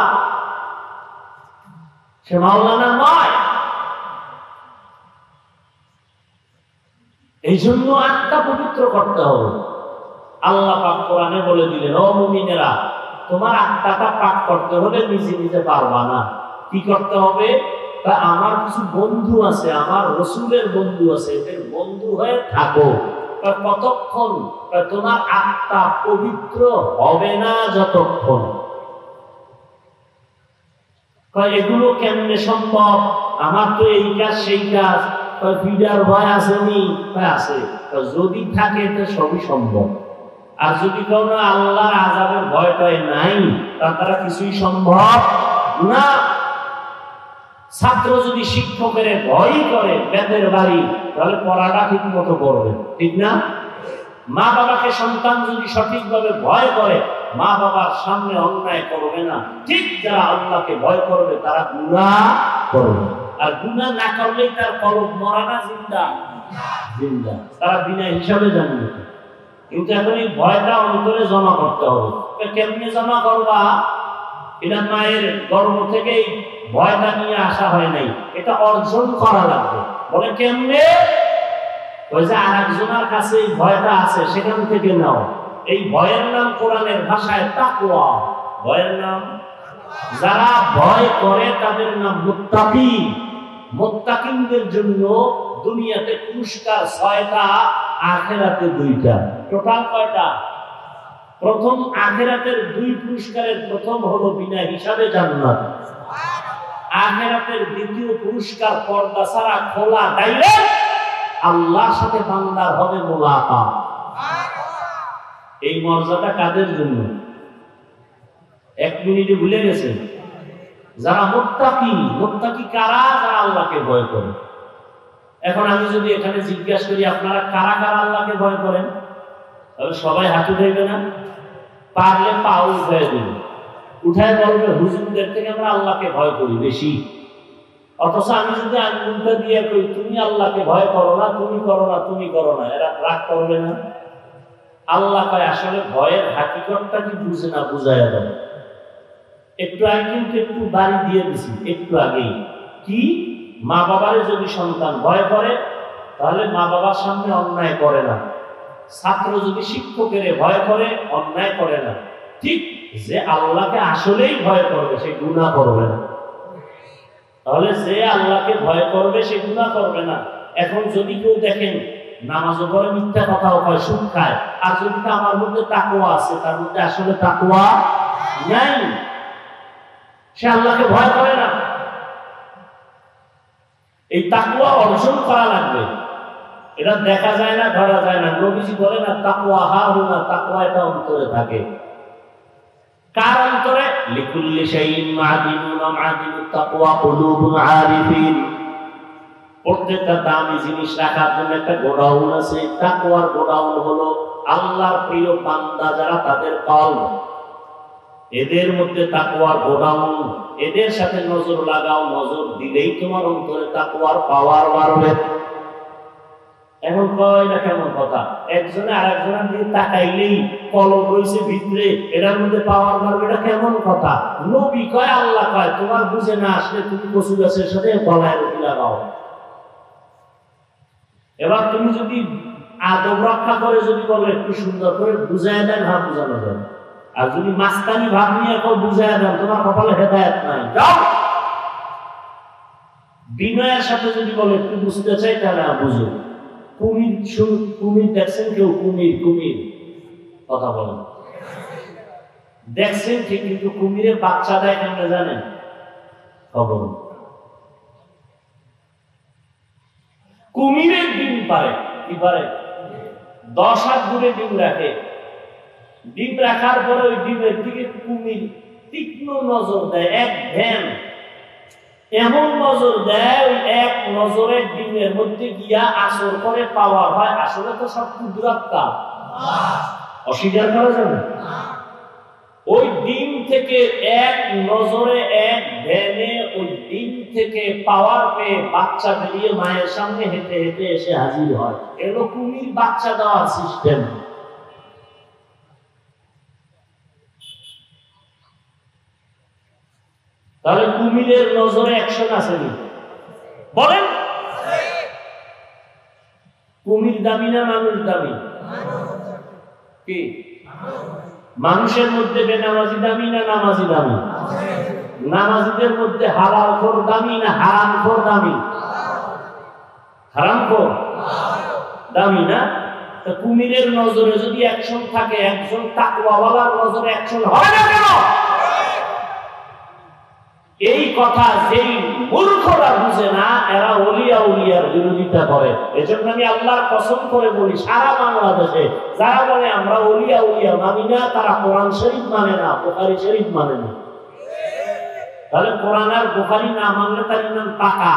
সে মাওলানা নয়। এই জন্য আত্মা পবিত্র করতে হবে। আল্লাহ পাক কোরআনে বলে দিলেন, ও মুমিনেরা, তোমার আত্মাটা পাক করতে হলে নিজে নিজে পারবা না। কি করতে হবে? তা আমার কিছু বন্ধু আছে, আমার রসুলের বন্ধু আছে, এদের বন্ধু হয়ে থাকো। কতক্ষণ? তোমার আত্মা পবিত্র হবে না যতক্ষণ। এগুলো কেমনে সম্ভব? আমার তো এই কাজ সেই কাজ, ফিডার ভয় আসেনি, আছে। যদি থাকে তো সবই সম্ভব। আর যদি কোনো আল্লাহর আযাবের ভয়টাই নাই, তার কিছুই সম্ভব না। ছাত্র যদি শিক্ষকের ভয় করে, বেদের বাড়ি, তাহলে পড়াটা ঠিক মতো করবে, ঠিক না? মা বাবাকে সন্তান যদি সঠিকভাবে ভয় করে, মা বাবার সামনে অন্যায় করবে না। ঠিক যারা আল্লাহকে ভয় করবে তারা গুনাহ করবে, আর গুনাহ না করলেই তার কলব মরা না, জিন্দা জিন্দা, তারা বিনা হিসাবে জানবে। কিন্তু এখন এই ভয়টা অন্তরে জমা করতে হবে। কেমনে জমা করবা? এটা মায়ের গর্ভ থেকেই ভয়টা নিয়ে আসা হয় নাই, এটা অর্জন করা লাগবে। বলে কেমনে? ওই যে আরেকজনের কাছে এই ভয়টা আছে, সেখান থেকে নাও। এই ভয়ের নাম কোরআনের ভাষায় তাকওয়া। ভয়ের নাম, যারা ভয় করে তাদের নাম মুত্তাকি। মুত্তাকিনদের জন্য দুনিয়াতে পুরস্কার 6টা, আখিরাতে 2টা। টোটাল কয়টা? প্রথম আখিরাতের 2 পুরস্কারের প্রথম হলো বিনা হিসাবে জান্নাত। আখিরাতের দ্বিতীয় পুরস্কার পর্দা ছাড়া খোলা, ডাইরেক্ট আল্লাহর সাথে বান্দার হবে মুলাকাত। এই মর্যাদা কাদের জন্য? 1 মিনিটে ভুলে গেছেন? যারা মুত্তাকি। মুত্তাকি কারা? যারা আল্লাহকে ভয় করে। এখন আমি যদি এখানে জিজ্ঞাসা করি আপনারা কারা কারা আল্লাহকে ভয় করেন, তাহলে সবাই হাত উঠাইবে না? পারলে পাও উঠাই দেবে, উঠায় বলবে হুজুরদের থেকে আমরা আল্লাহকে ভয় করি বেশি। অথচ আমি যদি আঙ্গুলটা দিয়ে কই তুমি আল্লাহকে ভয় করো না, তুমি করো না, তুমি করো না, এরা রাগ করবে না? আল্লাহ কয় আসলে ভয়ের হাকিকতটা কি বুঝে না, বুঝাইয়া দেয়। একটু আগে কিন্তু একটু বাড়ি দিয়ে দিছি, একটু আগেই। কি? মা বাবারে যদি সন্তান ভয় করে, তাহলে মা বাবার সামনে অন্যায় করে না। ছাত্র যদি শিক্ষকের ভয় করে, অন্যায় করে না। ঠিক যে আল্লাহকে আসলেই ভয় করবে, সে গুনাহ করবে না। তাহলে যে আল্লাহকে ভয় করবে সে গুনাহ করবে না। এখন যদি কেউ দেখেন নামাজও পড়ে, মিথ্যা কথাও কয়, সুদ খায়, আর যদি আমার মধ্যে তাকওয়া আছে, তার মধ্যে আসলে তাকওয়া নাই, সে আল্লাহকে ভয় করে না। এই তাকওয়া অর্জন করা লাগবে। এটা দেখা যায় না, ধরা যায় না। নবীজি বলে না তাকওয়া হাহুনা, তাকওয়া এটা অন্তরে থাকে। কার অন্তরে? লিকুল্লি শাইইন মা'দিনুন ওয়া মা'দিনুত তাকওয়া কুলুবুল আরিফিন। প্রত্যেকটা দামি জিনিস রাখার জন্য একটা গোডাউন আছে। তাকওয়ার গোডাউন হলো আল্লাহর প্রিয় বান্দা যারা, তাদের কলব। এদের মধ্যে তাকওয়ার গোডাউন। এদের সাথে নজর লাগাও, নজর দিলেই তোমার অন্তরে তাকওয়ার পাওয়ার বাড়বে। এখন কয় না কেমন কথা, একজনে আরেকজনের দিকে তাকাইলেই কলব রয়েছে ভিতরে, এটার মধ্যে পাওয়ার বাড়বে, এটা কেমন কথা? নবী কয়, আল্লাহ কয়, তোমার বুঝে না আসলে তুমি কচু গাছের সাথে গলায় রুটি লাগাও। এবার তুমি যদি আদব রক্ষা করে যদি বলো একটু সুন্দর করে বুঝাই দেন, হ্যাঁ বুঝানো যাবে। আর যদি মাস্তানি ভাব নিয়ে কেউ বুঝাই দেন, তোমার কপালে হেদায়েত নাই, যাও। বিনয়ের সাথে যদি বলো একটু বুঝতে চাই, তাহলে বুঝো। কুমির, কুমির দেখছেন কেউ? কুমির, কুমির কথা বলেন, দেখছেন ঠিক, কিন্তু কুমিরের বাচ্চা দেয় কেমনে জানেন? খবর, কুমিরের ডিম পারে, কি পারে? 10 হাত দূরে ডিম রাখে। ডিম রাখার পরে ওই ডিমের দিকে কুমির তীক্ষ্ণ নজর দেয়, এক ধ্যান, এমন নজর দেয়, ওই এক নজরে ডিমের মধ্যে গিয়া আসর করে পাওয়া হয়। আসলে তো সব কুদরতটা, অস্বীকার করা যাবে। ওই ডিম থেকে এক নজরে, এক ধ্যানে ওই ডিম থেকে পাওয়ার পেয়ে বাচ্চা বেরিয়ে মায়ের সামনে হেঁটে হেঁটে এসে হাজির হয়। এগুলো কুমির বাচ্চা দেওয়ার সিস্টেম। তাহলে কুমিরের নজরে অ্যাকশন আছে নি? বলেন, কুমির দামি না মানুষ দামি? কি মানুষের মধ্যে বেনামাজি দামি না নামাজি দামি? নামাজিদের মধ্যে হালালখোর দামি না হারামখোর দামি? হারামখোর দামি না? তো কুমিরের নজরে যদি অ্যাকশন থাকে, একজন তাকওয়াওয়ালার নজরে অ্যাকশন হয় না কেন? এই কথা যেই মূর্খরা বুঝে না, এরা ওলিয়া উলিয়ার বিরোধিতা করে। এজন্য আমি আল্লাহর কসম করে বলি, সারা বাংলাদেশে যারা বলে আমরা ওলিয়া উলিয়া মানি না, তারা কোরআন শরীফ মানে না, বুখারী শরীফ মানে না। তাহলে কোরআন আর বুখারী না মানলে তার নাম টাকা,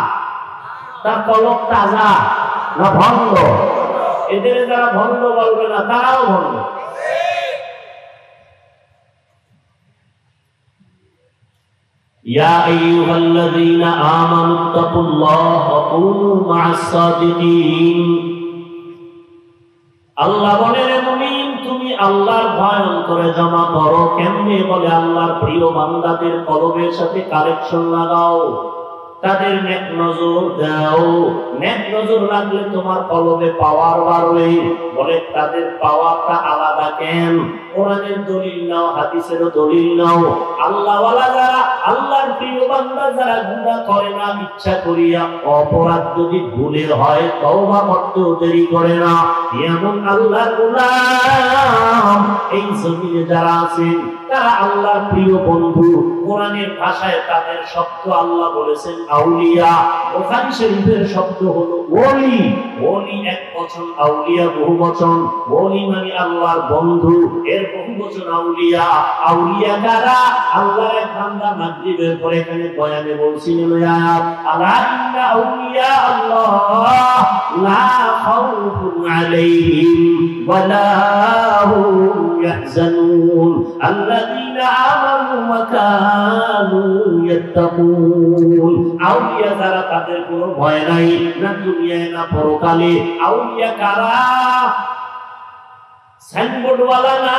তার কলব তাজা না ভণ্ড? এদের যারা ভণ্ড বলবে না, তারাও ভণ্ড। يا أيها الذين آمنوا اتقوا الله وكونوا مع الصادقين। আল্লাহ বলেন, মুমিন তুমি আল্লাহর ভয় অন্তরে জমা করো। কেমনে? বলে আল্লাহর প্রিয় বান্দাদের কলবের সাথে কানেকশন লাগাও, তাদের নেক নজর দাও। নেক নজর লাগলে তোমার কলবে পাওয়ার বাড়বে। বলে তাদের পাওয়ারটা আলাদা কেন? কোরআনের দলিল নাও, হাদিসেরও দলিল নাও। আল্লাহওয়ালা যারা, আল্লাহর প্রিয় বান্দা যারা গুনাহ করে না ইচ্ছা করিয়া, অপরাধ যদি ভুলের হয় তওবা করতেও দেরি করে না, এমন আল্লাহর গোলাম এই জমিনে যারা আছেন, তারা আল্লাহর প্রিয় বন্ধু। কোরআনের ভাষায় তাদের শব্দ আল্লাহ বলেছেন আউলিয়া। বুখারী শরীফের শব্দ হলো ওলি। ওলি এক বচন, আউলিয়া বহু বচন। ওলি মানে আল্লাহর বন্ধু, এর বহু বচন আউলিয়া। আউলিয়া কারা? আল্লাহর এক বান্দা মাগরিবের পরে এখানে বয়ানে বলছিলেন, আলা ইন্না আউলিয়া আল্লাহ লা খাউফুন আলাইহিম ওয়া লা হুম ইয়াহজানুন আল্লাযীনা আমানু ওয়া কানু ইয়াত্তাকুন। আউলিয়া যারা, তাদের কোনো ভয় নাই, না দুনিয়ায় না পরকালে। আউলিয়া কারা? সাইনবোর্ডওয়ালা না,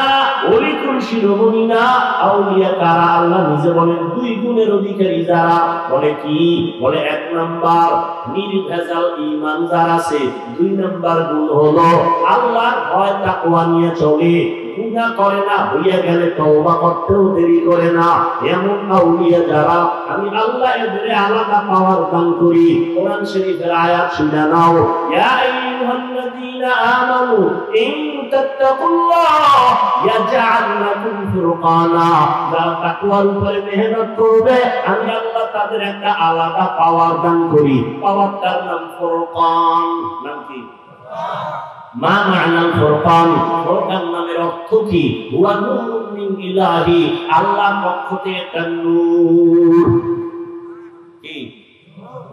অলিকুল শিরোমণি না। আউলিয়া কারা? আল্লাহ নিজে বলেন দুই গুণের অধিকারী যারা। বলে কি? বলে 1 নাম্বার নির্ভেজাল ঈমান যার আছে। 2 নাম্বার গুণ হলো আল্লাহর ভয় তাকওয়া নিয়ে চলে। গুনাহ করে না, হইয়া গেলে তওবা করতেও দেরি করে না। এমন আউলিয়া যারা, আমি আল্লাহ এদের আলাদা পাওয়ার দান করি। কোরআন শরীফের আয়াত শুনে নাও, ইয়া আইয়ুহাল্লাযীনা আমানু ইন তাত্তাকুল্লাহ ইয়াজআল লাকুম ফুরকানা। যারা তাকওয়ার উপরে মেহনত করবে, আমি আল্লাহ তাদের একটা আলাদা পাওয়ার দান করি। পাওয়ারটার নাম ফুরকান। নাম কি? মা মা'নাল ফুরকান? ফুরকান নামের অর্থ কি? হুয়া নূরুম মিন ইলাহি, আল্লাহর পক্ষ থেকে একটা নূর। কি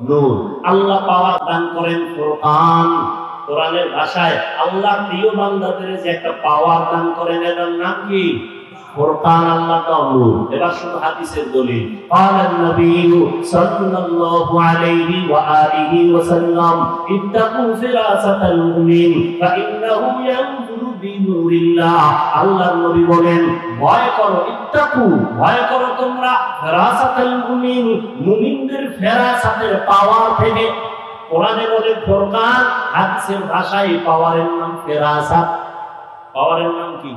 নূর? আল্লাহ পাওয়ার দান করেন ফুরকান। কোরআনের ভাষায় আল্লাহ প্রিয় বান্দাদের যে একটা পাওয়ার দান করেন, এটার নাম কি? ফুরকান। আল্লাহ তাআলা এবার শুধু হাদিসের দলিল। قال النبي صلى الله عليه واله وسلم اتقوا فراسة المؤمن فانه ينظر بنور الله। আল্লাহর নবী বলেন, ভয় করো, ইত্তাকু, ভয় করো তোমরা ফিরাসাতুল মুমিন, মুমিনদের ফিরাসাতের পাওয়ার থেকে। কোরআনে বলে ফুরকান, হাদিসের ভাষায় পাওয়ারের নাম ফিরাসাত। পাওয়ারের নাম কি?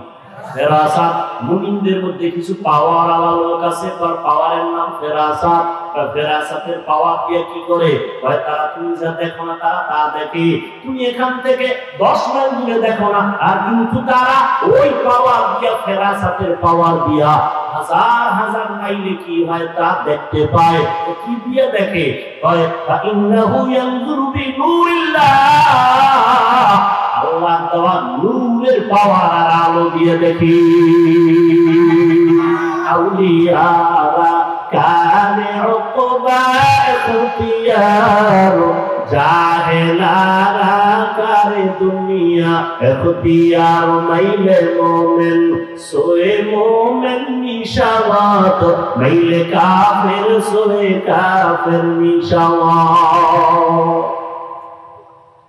ফেরাসাত। মুমিনদের মধ্যে কিছু পাওয়ার আলা লোক আছে, তার পাওয়ারের নাম ফেরাসাত। ফেরাসাতের পাওয়ার দিয়ে কি করে? হয় তারা তুমি যা দেখো না তারা তা দেখে। তুমি এখান থেকে 10 মাইল দূরে দেখো না, আর কিন্তু তারা ওই পাওয়ার দিয়া, ফেরাসাতের পাওয়ার দিয়া হাজার হাজার মাইলে কি হয় তা দেখতে পায়। তো কি দিয়ে দেখে? হয় ফাইন্নাহু ইয়ানজুরু বিনূরিল্লাহ, আল্লাহ দেওয়া নূরের পাওয়ার আর আলো দিয়ে দেখি। আউলিয়ারা কানে উকবা ইখতিয়ার, জাহেলারা করে দুনিয়া ইখতিয়ার। মাইলে মোমেন সোয়ে মোমেন নিশাওয়াত, মাইলে কাফের সোয়ে কাফের নিশাওয়াত।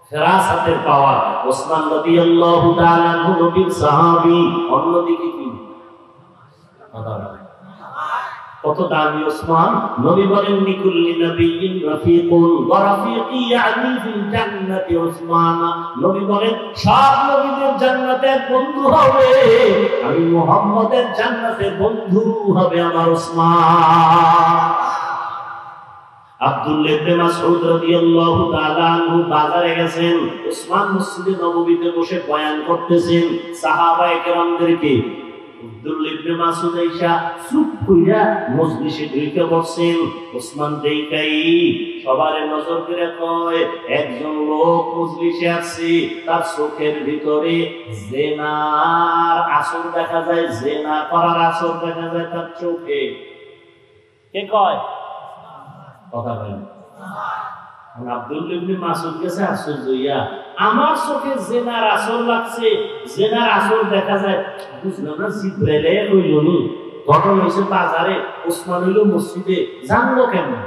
ফেরাসাতের পাওয়ার। ওসমান রাদিয়াল্লাহু তাআলা নবীর সাহাবী, অন্যদিকে কি? কত দামি ওসমান! নবী বলেন, লিকুল্লি নাবিয়্যিন রাফিকুন ওয়া রাফিকি ইয়ানি ফিল জান্নাতি ওসমান। নবী বলেন, সব নবীদের জান্নাতে বন্ধু হবে, আমি মুহাম্মদের জান্নাতে বন্ধু হবে আমার ওসমান। আব্দুল্লাহ ইবনে মাসউদ রাদিয়াল্লাহু তাআলা আনহু বাজারে গেছেন, ওসমান মসজিদে নববীতে বসে বয়ান করতেছেন সাহাবায়ে কেরামদেরকে। আব্দুল্লাহ ইবনে মাসউদ আয়েশা চুপ কইরা মজলিসে ঢুকে বসেন। ওসমান দেখাই সবারে নজর করে কয়, একজন লোক মজলিসে আছে, তার চোখের ভিতরে জিনার আসর দেখা যায়, জিনা করার আসর দেখা যায় তার চোখে। কে কয়? কথা বলেন। আব্দুল্লাহ ইবনে মাসউদ কাছে আশ্চর্য হইয়া, আমার চোখে জিনার আসর লাগছে, জিনার আসর দেখা যায়। বুঝলাম না, জিবরাইলে কইল নি? ঘটনা হইছে বাজারে, ওসমান হইল মসজিদে, জানলো কেমন?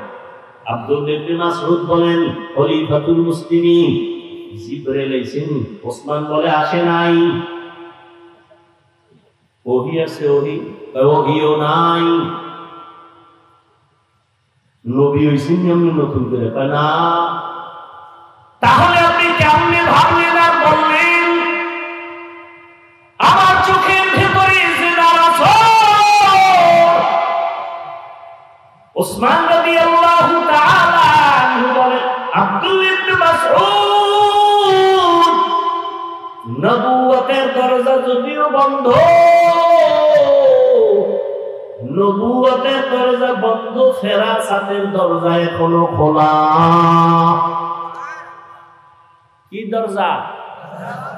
আব্দুল্লাহ ইবনে মাসউদ বলেন, খলিফাতুল মুসলিমিন জিবরাইল আইছেন। ওসমান বলে, আসে নাই। ওহী আছে? ওহীও নাই। নবী হইছেন এমনি নতুন করে? না। তাহলে আপনি কেমনে ভাবলেন আর বললেন আমার চোখের ভেতরে জিনার আসর? ওসমান রাদিয়াল্লাহু তাআলা আনহু বলেন, আব্দুল্লাহ ইবনে মাসউদ, নবুয়তের দরজা যদিও বন্ধ, নবুয়তের দরজা বন্ধ, ফেরাসাতের দরজা এখনো খোলা। কি দরজা?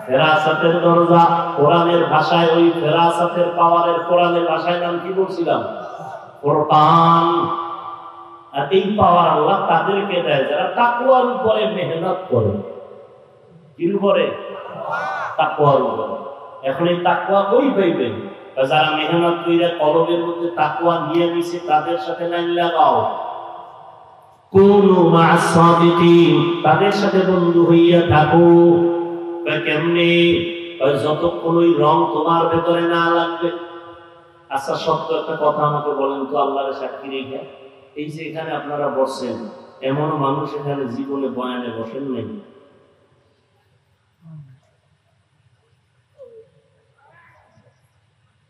ফেরাসাতের দরজা। কোরআনের ভাষায় ওই ফেরাসাতের পাওয়ারের কোরআনের ভাষায় নাম কি বলছিলাম? ফুরকান। আর এই পাওয়ার আল্লাহ তাদেরকে দেয় যারা তাকওয়ার উপরে মেহনত করে। কি উপরে? তাকওয়ার উপরে। এখন এই তাকওয়া কই পাইবেন? যারা মেহনত করে কলবের মধ্যে তাকওয়া নিয়ে নিছে তাদের সাথে লাইন লাগাও। কুনু মা'আস সাদিকিন, তাদের সাথে বন্ধু হইয়া থাকো। কেমনে? যতক্ষণ ওই রং তোমার ভেতরে না লাগবে। আচ্ছা, সত্য একটা কথা আমাকে বলেন তো, আল্লাহর সাক্ষী রেখে, এই যে এখানে আপনারা বসছেন, এমন মানুষ এখানে জীবনে বয়ানে বসেন নাই?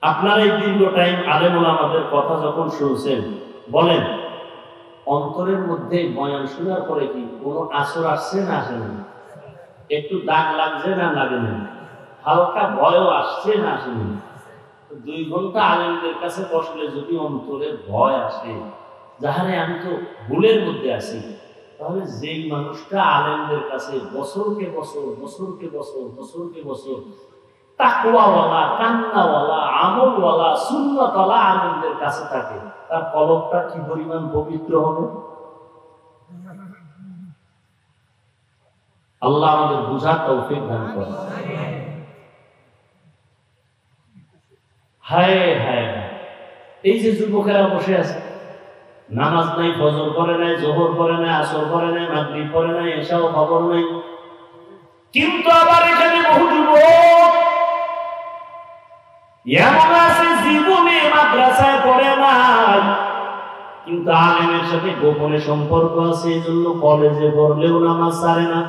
আপনারা এই দীর্ঘ টাইম আলেম ওলামাদের কথা যখন শুনছেন, বলেন অন্তরের মধ্যে বয়ান শোনার পরে কি কোনো আসর আসছে না আসে না? একটু দাগ লাগছে না লাগে না? হালকা ভয়ও আসছে না আসেনি? 2 ঘন্টা আলেমদের কাছে বসলে যদি অন্তরে ভয় আসে, যাহারে আমি তো ভুলের মধ্যে আছি, তাহলে যেই মানুষটা আলেমদের কাছে বছরকে বছর তাকওয়াওয়ালা, কান্নাওয়ালা, আমলওয়ালা, সুন্নতওয়ালা আলেমদের কাছে থাকে, তার কলবটা কি পরিমাণ পবিত্র হবে? আল্লাহ আমাদের বুঝার তৌফিক দান করেন। হায় হায়, এই যে যুবকেরা বসে আছে, নামাজ নাই, ফজর করে নাই, জোহর করে নাই, আসর করে নাই, মাগরিব করে নাই, এশাও খবর নাই, কিন্তু আবার এখানে বহু যুবক এমন আছে জীবনে মাদ্রাসায় পড়ে নাই, কিন্তু আলেমের সাথে গোপনে সম্পর্ক আছে, এই জন্য কলেজে পড়লেও নামাজ ছাড়ে না।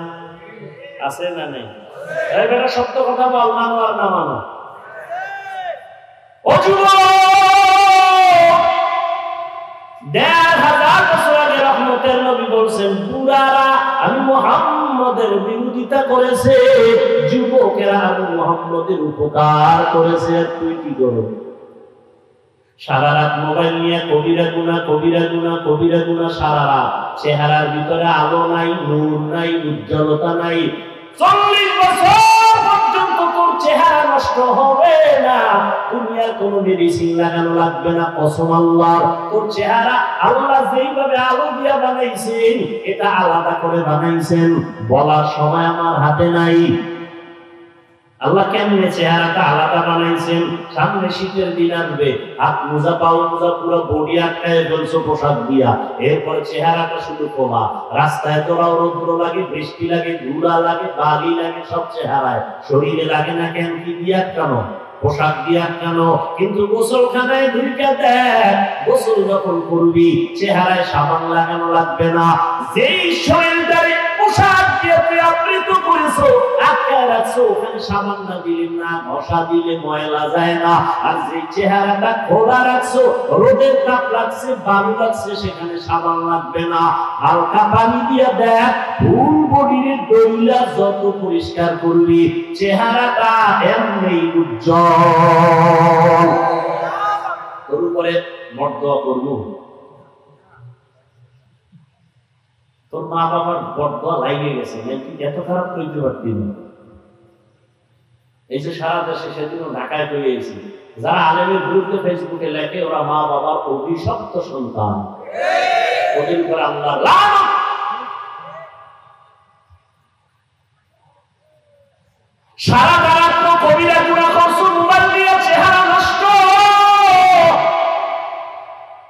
আছে না নেই? এই বেটা সত্য কথা বল, মানো আর না মানো। ও যুবক, 1500 বছর আগে রহমতের নবী বলছেন, বুড়ারা আমি মুহাম্মদের বিরোধিতা করেছে, যুবকেরা আমি মুহাম্মদের উপকার করেছে। তুই কি করবি? সারা রাত মোবাইল নিয়ে কবিরা গুনাহ সারা রাত, চেহারার ভিতরে আলো নাই, নূর নাই, উজ্জ্বলতা নাই। 40 বছর পর্যন্ত তোর চেহারা নষ্ট হবে না, দুনিয়ার কোনো মেডিসিন লাগানো লাগবে না। কসম আল্লাহ, তোর চেহারা আল্লাহ যেইভাবে আলো দিয়া বানাইছেন, এটা আলাদা করে বানাইছেন, বলার সময় আমার হাতে নাই। আল্লাহ কেমনে চেহারাটা আলাদা বানাইছেন? সামনে শীতের দিন আসবে, হাত মোজা, পাও মোজা, পুরো বডি আটকায় বলছো পোশাক দিয়া, এরপরে চেহারাটা শুধু খোলা। রাস্তায় তোরাও রৌদ্র লাগে, বৃষ্টি লাগে, ধুলা লাগে, বালি লাগে, সব চেহারায়। শরীরে লাগে না কেন? কি দিয়া আটকানো? পোশাক দিয়ে আটকানো। কিন্তু গোসলখানায় ঢুকে দেখ, গোসল যখন করবি চেহারায় সাবান লাগানো লাগবে না। যেই শরীরটারে পোশাক দিয়ে তুই আবৃত করেছো, আটকায় রাখছো, ওখানে সাবান না দিলে, না ঘষা দিলে ময়লা যায় না। আর যেই চেহারাটা খোলা রাখছো, রোদের তাপ লাগছে, বালু লাগছে, সেখানে সাবান লাগবে না। হালকা পানি দিয়ে দেখ, ফুল বডির দইলা যত পরিষ্কার করবি, চেহারাটা এমনি উজ্জ্বল। তোর উপরে বরদোয়া করবো, তোর মা বাবার বরদোয়া লাগিয়ে গেছে, এত খারাপ করতে পারতি না। এই যে সারা দেশে সেদিনও ঢাকায় পেয়ে গেছি, যারা আলেমের বিরুদ্ধে ফেসবুকে লেখে, ওরা মা বাবার অভিশপ্ত সন্তান, ওদের উপরে আল্লাহর লানত। সারা রাত কবিরা গুনাহ করছো, মোবাইল দিয়ে চেহারা নষ্ট।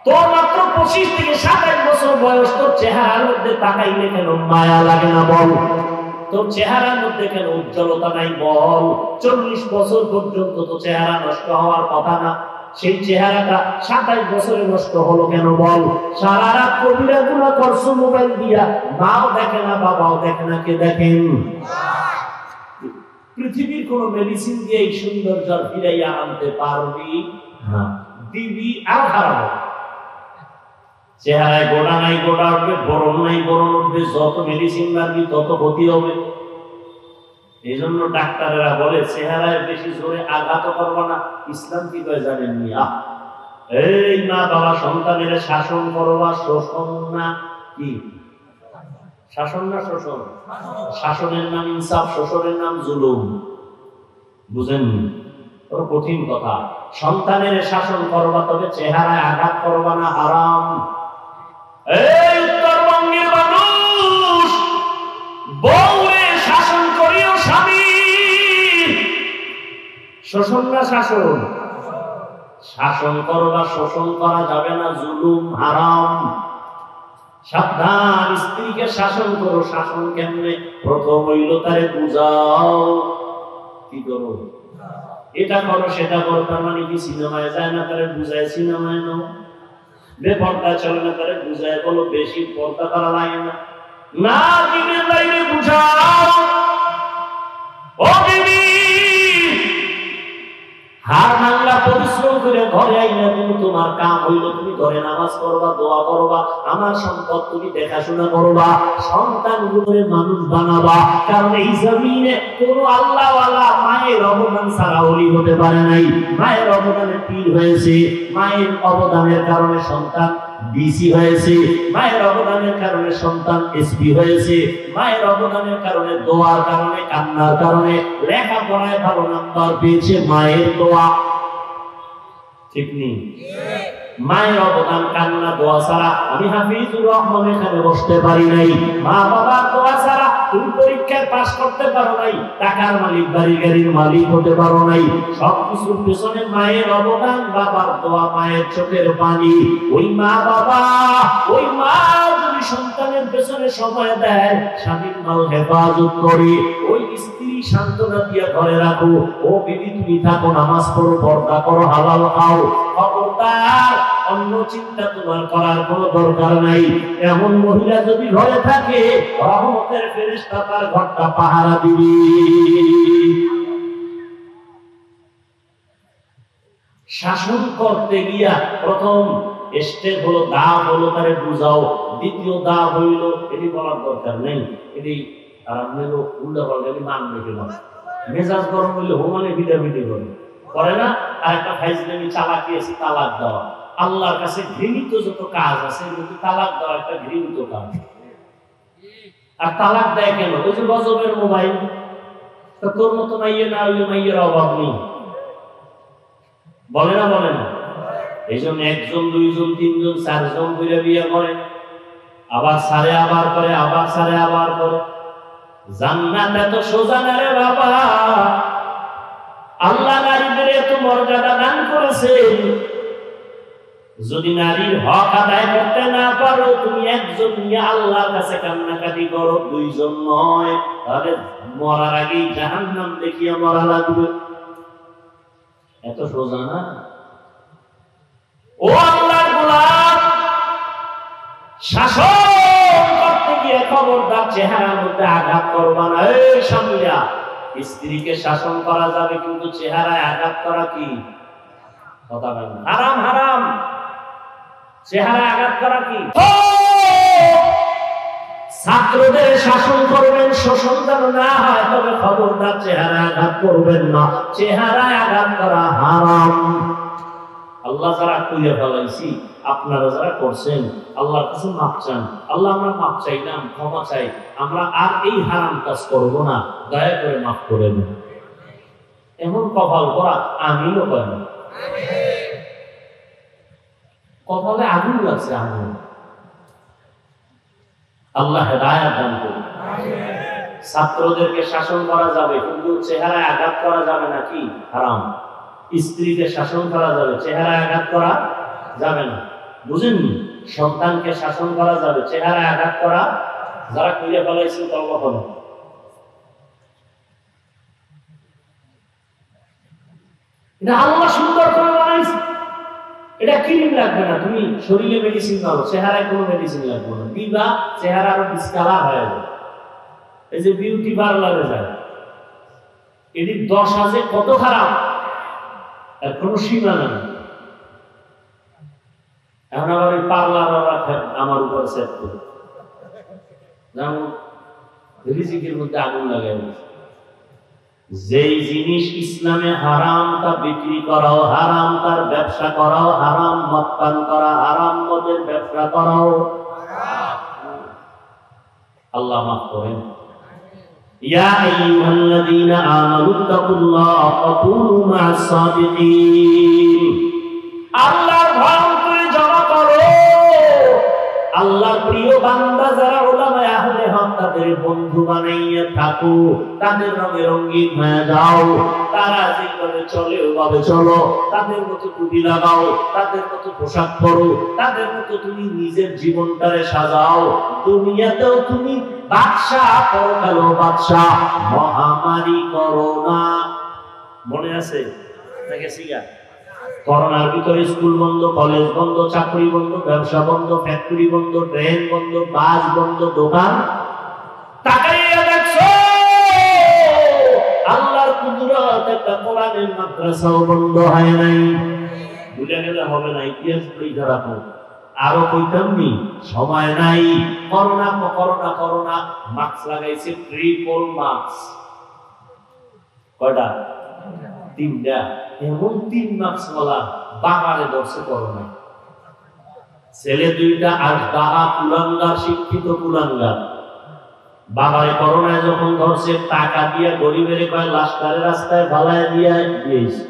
তোর মাত্র 25 থেকে 27 বছর বয়স, তোর চেহারার মধ্যে তাকাইলে কেন মায়া লাগে না বল? তোর চেহারার মধ্যে কেন উজ্জ্বলতা নাই বল? 40 বছর পর্যন্ত তো চেহারা নষ্ট হওয়ার কথা না, সেই চেহারাটা 27 বছরে নষ্ট হলো কেন বল? সারা রাত কবিরা গুনাহ করছো মোবাইল দিয়া, মাও দেখে না, বাবাও দেখে না, কে দেখেন? পৃথিবীর কোন মেডিসিন দিয়ে এই সৌন্দর্য ফিরাইয়া আনতে পারবি না, দিবি আর হারাবো। চেহারায় গোড়া নাই, গোড়া উঠবে, বরণ নাই, বরণ উঠবে, যত মেডিসিন মারবি তত ক্ষতি হবে। এই জন্য ডাক্তারেরা বলে চেহারায় বেশি জোরে আঘাত করবা না। ইসলাম কি কয় জানেননি? এই মা বাবা সন্তানের শাসন করবা, শোষণ না। কি শাসন না শোষণ? শাসনের নাম ইনসাফ, শোষণের নাম জুলুম। বুঝেননি? বড় কঠিন কথা। সন্তানের শাসন করবা, তবে চেহারায় আঘাত করবা না, হারাম। এই উত্তরবঙ্গের মানুষ, বউরে শাসন করিও স্বামী। শোষণ না শাসন? শাসন করবা, শোষণ করা যাবে না, জুলুম, হারাম। সাবধান, স্ত্রীকে শাসন করো। শাসন কেমনে? প্রথম হইল তারে বুঝাও। কি করো? এটা করো, সেটা করো। তার মানে কি সিনেমায় যায় না, তারে বুঝায় সিনেমায় নাও। বেপর্দা চলে না, তারে বুঝায় বলো বেশি পর্দা করা লাগে না। না, দিনের লাইনে বুঝাও। ও বিবি, হার মানলা, পরিশ্রম করে ঘরে আইনা তুমি তোমার কাম হইল তুমি ঘরে নামাজ পড়বা, দোয়া করবা, আমার সম্পদ তুমি দেখাশোনা করবা, সন্তানগুলোরে মানুষ বানাবা। কারণ এই জমিনে কোন আল্লাহওয়ালা মায়ের অবদান ছাড়া ওলি হতে পারে নাই। মায়ের অবদানে পীর হয়েছে, মায়ের অবদানের কারণে সন্তান ডিসি হয়েছে, মায়ের অবদানের কারণে সন্তান এসপি হয়েছে, মায়ের অবদানের কারণে দোয়ার কারণে কান্নার কারণে লেখাপড়ায় ভালো নাম্বার পেয়েছে মায়ের দোয়া। ঠিক নেই? মায়ের অবদান কান্না দোয়া ছাড়া আমি হাফিজুর রহমান এখানে বসতে পারি নাই। মা বাবার দোয়া ছাড়া তুমি পরীক্ষায় পাস করতে পারো নাই, টাকার মালিক বাড়ি গাড়ির মালিক হতে পারো নাই। সবকিছুর পেছনে মায়ের অবদান, বাবার দোয়া, মায়ের চোখের পানি। ওই মা বাবা, ওই মা যদি সন্তানের পেছনে সময় দেয়, স্বামীর মাল হেফাজত করে, ওই স্ত্রী সান্ত্বনা দিয়ে ঘরে রাখো, ও বিবি তুমি থাকো, নামাজ পড়ো, পর্দা করো, হালাল খাও, খবরদার অন্য চিন্তা তোমার করার কোনো দরকার নাই। এমন মহিলা যদি ঘরে থাকে, রহমতের ফেরেশতা তার ঘরটা পাহারা দিবে। শাসন করতে গিয়া প্রথম স্টেপ হলো দাও হলো তারে বুঝাও, দ্বিতীয় দাও হইল এটি বলার দরকার নেই, এটি আর আপনারও উল্টা পাল্টা মানবে কিনা। মেজাজ গরম হইলে হোমানে ভিটাভিটি করে না। আর একটা ফাইজলামি চালাকি আছে তালাক দেওয়া। আল্লাহর কাছে ঘৃণিত যত কাজ আছে কিন্তু তালাক দেওয়া একটা ঘৃণিত কাজ। আর তালাক দেয় কেন? ওই যে গজবের মোবাইল, তোর মতো মাইয়ে না হইলে মাইয়ের অভাব নেই, বলে না? বলে না? এই জন্য একজন, দুইজন, তিনজন, চারজন করে বিয়ে করে, আবার সারে আবার করে, আবার সারে আবার করে। জান্নাত এত সোজা না রে বাবা। আল্লাহ নারীদের এত মর্যাদা দান করেছেন। যদি নারীর হক আদায় করতে না পারো, তুমি একজন নিয়ে আল্লাহর কাছে কান্নাকাটি করো, দুইজন নয়, তাহলে মরার আগেই জাহান্নাম দেখিয়ে মরা লাগবে। এত সোজা না। ও আল্লাহর গোলাম, শাসন করতে গিয়ে খবরদার চেহারার মধ্যে আঘাত করবা না। এই স্বামীরা, স্ত্রীকে শাসন করা যাবে কিন্তু চেহারায় আঘাত করা কি কথা বলেন? হারাম, হারাম। চেহারায় আঘাত করা কি? ছাত্রদের শাসন করবেন, শোষণ যেন না হয়, তবে খবরদার চেহারায় আঘাত করবেন না। চেহারায় আঘাত করা হারাম। আল্লাহ যারা কইয়া ফেলাইছি, আপনারা যারা করছেন, আল্লাহর কাছে মাপ চান। আল্লাহ আমরা মাপ চাইলাম, ক্ষমা চাই, আমরা আর এই হারাম কাজ করব না, দয়া করে মাফ করে দিন। এমন কপাল করা আমিও করি না। কপালে আগুন লাগছে, আগুন। আল্লাহ হেদায়েত দান করুন। ছাত্রদেরকে শাসন করা যাবে কিন্তু চেহারায় আঘাত করা যাবে না, কি হারাম। স্ত্রীকে শাসন করা যাবে, চেহারায় আঘাত করা যাবে না, বুঝেননি? সন্তানকে শাসন করা যাবে, চেহারায় আঘাত করা যারা কইয়া ফেলাইছে তওবা করো। এটা আল্লাহ সুন্দর করে বানাইছে। এটা ক্রিম লাগবে না, তুমি শরীরে মেডিসিন নাও, চেহারায় কোনো মেডিসিন লাগবে না। দিবা চেহারা আরো ডিসকালার হয়ে যাবে। এই যে বিউটি পার্লারে যায়, এটি 10 আছে কত খারাপ, আর কোনো সীমা নেই। এখন আবার ওই পার্লার আমার উপর সেট করে, যেমন রিজিকের মধ্যে আগুন লাগাই। যেই জিনিস ইসলামে হারাম তা বিক্রি করাও হারাম, তার ব্যবসা করাও হারাম, মদ পান করা হারাম, মদের ব্যবসা করাও আল্লাহ মাফ করেন। ইয়া আইয়ুহাল্লাযীনা আমানুত্তাকুল্লাহ ওয়া কুনু মা'আস সাদিকিন। আল্লাহর ভয় করে জমা করো। আল্লাহর প্রিয় বান্দা যারা উলামায়ে আহলে হক, তাদের বন্ধু বানাইয়া থাকো, তাদের রঙে রঙিন হয়ে যাও। তারা যেভাবে চলে ওভাবে চলো, তাদের মতো টুপি লাগাও, তাদের মতো পোশাক পরো, তাদের মতো তুমি নিজের জীবনটারে সাজাও। দুনিয়াতেও তুমি বাদশা, পরকালেও বাদশা। মহামারী করোনা মনে আছে? করোনার ভিতরে স্কুল বন্ধ, কলেজ বন্ধ, চাকরি বন্ধ, ব্যবসা বন্ধ, ফ্যাক্টরি বন্ধ, ট্রেন বন্ধ, বাস বন্ধ, দোকান। তাকাইয়া দেখছো আল্লাহর কুদরত, একটা কোরআনের মাদ্রাসাও বন্ধ হয় নাই। ভুলে গেলে হবে না, ইতিহাস পরীক্ষা রাখো। আরো কইতাম নি, সময় নাই। করোনা করোনা করোনা, মাস্ক লাগাইছে ট্রিপল মাস্ক। কয়টা? 3টা। এমন 3 মাস্ক বলা বাবারে ধরছে করোনা। ছেলে 2টা আর দাহা কুলাঙ্গার, শিক্ষিত কুলাঙ্গার। বাবারে করোনায় যখন ধরছে, টাকা দিয়া গরিবের কয় লাশটারে রাস্তায় ফালায় দিয়া দিয়েছে।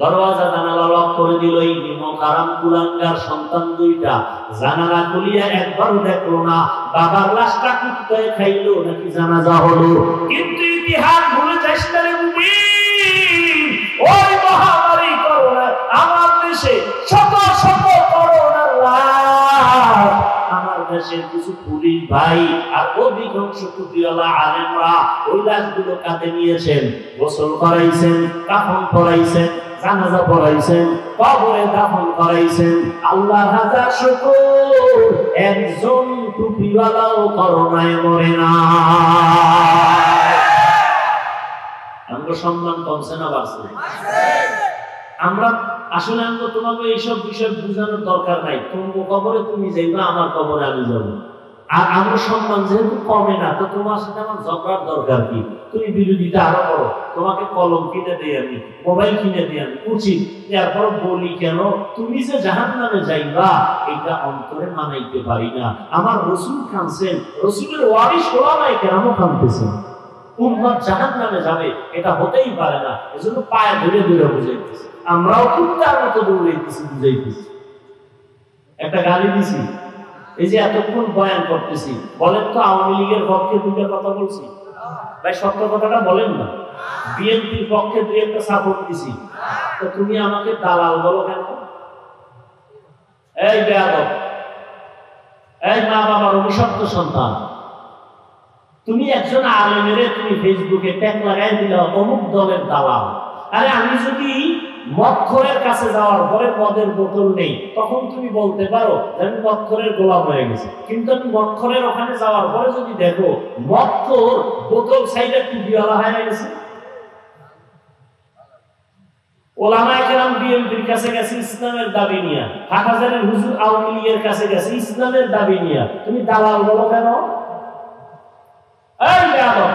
দরওয়াজা জানালা লক করে দিল। এই নিমক আরাম কুলাঙ্গার সন্তান 2টা জানালা খুলিয়া একবারও দেখলো না বাবার লাশটা কুত্তায় খাইলো নাকি জানাজা হলো। কিন্তু ইতিহাস ভুলে যাস না রে মুমিন, ওই মহামারী করোনা আমার দেশে শত শত করোনার লাশ। আমার দেশের কিছু পুলিশ ভাই আর অধিকাংশ টুপিওয়ালা আলেমরা ওই লাশগুলো কাঁধে নিয়েছেন, গোসল করাইছেন, কাফন পরাইছেন, জানাজা পড়াইছেন, কবরে দাফন করাইছেন। আল্লাহর হাজার শুকর, একজন টুপিওয়ালাও করোনায় মরে না। আমরা সম্মান কমছে না বাড়ছে? আমরা আসলে আমরা তোমাকে এইসব বিষয় বোঝানোর দরকার নাই। তোমার কবরে তুমি যাইবা, আমার কবরে আমি যাবো। আর আমার সম্মান যেহেতু কমে না, তো তোমার সাথে আমার ঝগড়ার দরকার কি? তুমি বিরোধিতা আরো করো, তোমাকে কলম কিনে দিই আমি, মোবাইল কিনে দিই আমি, উচিত। এরপর বলি কেন? তুমি যে জাহান্নামে যাইবা এটা অন্তরে মানাইতে পারি না। আমার রসুল কাঁদছেন, রসুলের ওয়ারিস ওলামায়ে কেরামও কাঁদতেছেন। উম্মত জাহান্নামে যাবে এটা হতেই পারে না। এজন্য পায়ে ধরে ধরে বুঝাইতেছি। আমরাও কুত্তার মতো দৌড়াইতেছি, বুঝাইতেছি। একটা গালি দিছি, এই যে এতক্ষণ বয়ান করতেছি, বলেন তো আওয়ামী লীগের পক্ষে 2টা কথা বলছি? ভাই সত্য কথাটা বলেন না। বিএনপির পক্ষে 2-1টা সাপোর্ট দিছি, তো তুমি আমাকে দালাল বলো কেন? এই বেয়াদব, এই মা বাবার অভিশপ্ত সন্তান, তুমি একজন আলেমের তুমি ফেসবুকে ট্যাগ লাগাই দিলা অমুক দলের দালাল। আরে আমি যদি মদখোরের কাছে যাওয়ার পরে মদের বোতল নেই, তখন তুমি বলতে পারো আমি মদখোরের গোলাম হয়ে গেছি। কিন্তু আমি মদখোরের ওখানে যাওয়ার পরে যদি দেখো মদখোর বোতল সাইডে টুপিওয়ালা হয়ে গেছে। ওলামায়ে কেরাম বিএনপির কাছে গেছে ইসলামের দাবি নিয়ে, হাটহাজারের হুজুর আওয়ামী লীগের কাছে গেছে ইসলামের দাবি নিয়ে, তুমি দালাল বলো কেন? এই বেয়াদব,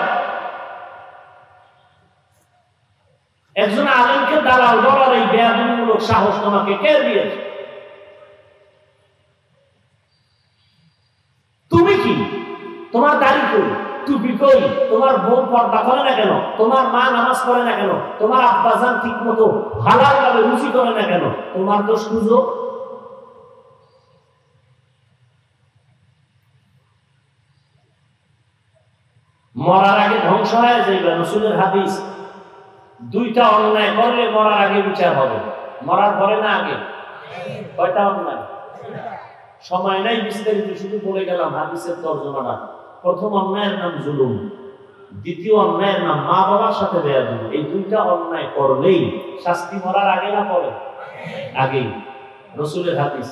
একজন আলেমকে দালাল বলার এই বেয়াদবিমূলক সাহস তোমাকে কে দিয়েছে? তুমি কি? তোমার দাড়ি কই? টুপি কই? তোমার বোন পর্দা করে না কেন? তোমার মা নামাজ পড়ে না কেন? তোমার আব্বাজান ঠিক মতো হালাল ভাবে রুচি করে না কেন? তোমার দোষ খুঁজো। মরার আগে ধ্বংস হয়ে যাইবে, রাসূলের হাদিস। 2টা অন্যায় করলে মরার আগে বিচার হবে, মরার পরে না আগে। কয়টা অন্যায়? সময় নাই বিস্তারিত, শুধু বলে গেলাম হাদিসের তর্জমাটা। প্রথম অন্যায়ের নাম জুলুম, দ্বিতীয় অন্যায়ের নাম মা বাবার সাথে বেয়াদবি। এই 2টা অন্যায় করলেই শাস্তি মরার আগে না পরে? আগেই, রাসূলের হাদিস।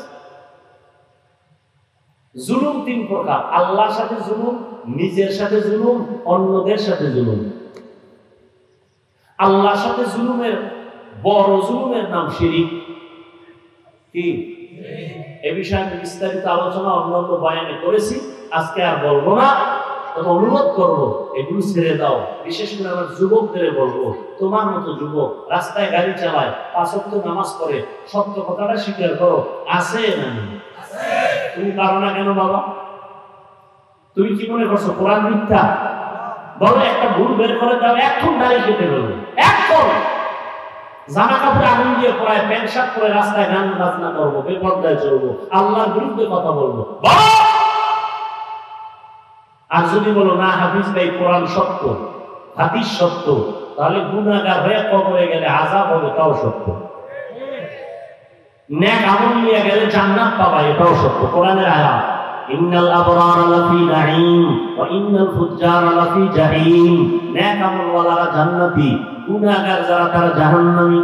জুলুম 3 প্রকার: আল্লাহর সাথে জুলুম, নিজের সাথে জুলুম, অন্যদের সাথে জুলুম। আল্লাহর সাথে জুলুমের বড় জুলুমের নাম শিরিক। কি? এ বিষয়ে আমি বিস্তারিত আলোচনা অন্যান্য বয়ানে করেছি, আজকে আর বলবো না। তবে অনুরোধ করবো এগুলো ছেড়ে দাও। বিশেষ করে আমার যুবকদের বলবো, তোমার মতো যুবক রাস্তায় গাড়ি চালায়, 5 ওয়াক্ত নামাজ পড়ে, সত্য কথাটা স্বীকার করো, আছে না? তুমি পারো না কেন বাবা? তুমি কি মনে করছো কোরআন মিথ্যা? বলো একটা ভুল বের করে দাও, এখন দাঁড়িয়ে কেটে বলবে, এখন জামা কাপড় আগুন দিয়ে পড়ায়, প্যান্ট শার্ট পরে রাস্তায় গান বাজনা করবো, বেপরদায় চলবো, আল্লাহর বিরুদ্ধে কথা বলবো। আর যদি বলো না হাফিজ ভাই কোরআন সত্য, হাদিস সত্য, তাহলে গুনাহগার হয়ে কবরে গেলে আযাব হবে, তাও সত্য। নেক আমল নিয়ে গেলে জান্নাত পাবা, এটাও সত্য। কোরআনের আয়াত, ইন্নাল আবরারা লাফি নাঈম ওয়া ইন্নাল ফুজ্জারা লাফি জাহিম। নেক আমলওয়ালারা জান্নাতি, গুনাহগার যারা তারা জাহান্নামী।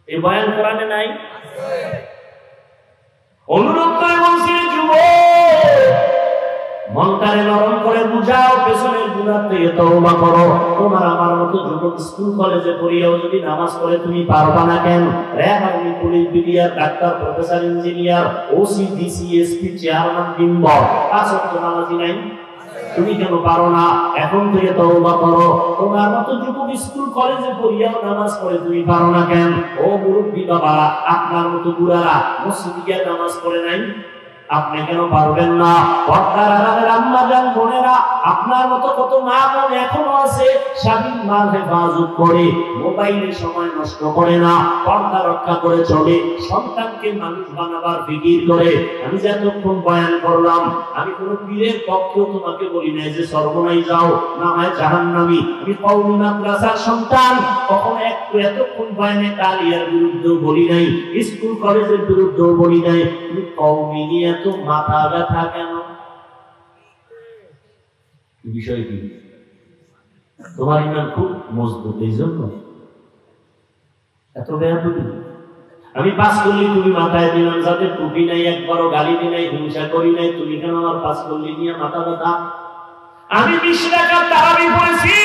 এই বয়ান কোরআনে নাই? অনুরোধ করে বলছি যুবক, মনটারে নরম করে বুঝাও, পেছনের গুনাহ থেকে তওবা করো। তোমার আমার মতো যুবক স্কুল কলেজে পড়িয়াও যদি নামাজ পড়ে তুমি পারবা না কেন? RAB, army, police, BDR, doctor, professor, engineer, OC, DC, SP, chairman, member, 5 ওয়াক্ত নামাজি নাই? তুমি কেন পারো না? এখন থেকে তওবা করো। তোমার মতো যুবক স্কুল কলেজে পড়িয়াও নামাজ পড়ে তুমি পারো না কেন? ও মুরব্বী বাবারা, আপনার মতো বুড়ারা মসজিদে গিয়ে নামাজ পড়ে নাই, আপনি কেন পারবেন না? পর্দার আড়ালের আম্মা জান বোনেরা, আপনার মতো কত মা বোন এখনো আছে স্বামীর মাল হেফাজত করে, মোবাইলে সময় নষ্ট করে না, পর্দা রক্ষা করে চলে, সন্তানকে মানুষ বানাবার ফিকির করে। আমি যে এতক্ষণ বয়ান করলাম, আমি কোনো পীরের পক্ষেও তোমাকে বলি নাই যে সর্বনাই যাও, না হয় জাহান্নামী। আমি কওমি মাদ্রাসার সন্তান, কখনো একটু এতক্ষণ বয়ানে কালিয়ার বিরুদ্ধেও বলি নাই, স্কুল কলেজের বিরুদ্ধেও বলি নাই। তুমি কওমি নিয়ে তো মাথা ব্যথা কেন? বিষয় কি? তোমার ইমান খুব মজবুত, এই জন্য এত বেয়াদবি। আমি পাস করলি তুমি মাথায় দিলাম, যাতে টুপি নাই, একবারও গালি দি নাই, হিংসা করি নাই, তুমি কেন আমার পাস করলি নিয়ে মাথা ব্যথা? আমি 20 রাকাত তারাবি পড়েছি,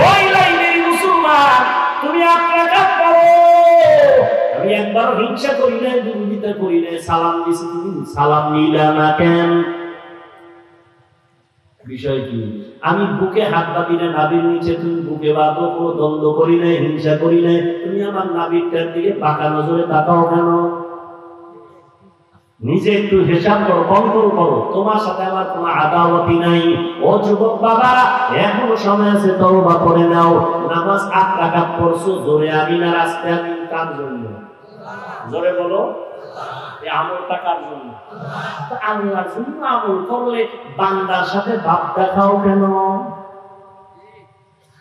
ওই লাইনের মুসলমান, তুমি 8 রাকাত পড়ো। আমি একবারও হিংসা করি নাই, বিরোধিতা করি নাই, সালাম দিছি, তুমি সালাম নিলা না কেন? বিষয় কি? আমি বুকে হাত বাঁধি না, নাভির নিচে তুমি বুকে বাঁধো, কোনো দ্বন্দ্ব করি নাই, হিংসা করি নাই, তুমি আমার নাভিটার দিকে বাঁকা নজরে তাকাও কেন? নিজে একটু হিসাব করো, কন্ট্রোল করো। তোমার সাথে আমার কোনো আদাওয়াতি নাই। ও যুবক বাবারা, এখনো সময় আছে, তওবা করে নাও। নামাজ 8 রাকাত পড়ছো, জোরে আমিন আর আস্তে আমিন কার জন্য? জোরে বলো। এই আমলটা কার জন্য? আল্লাহর জন্য। আমল করলে বান্দার সাথে ভাব দেখাও কেন?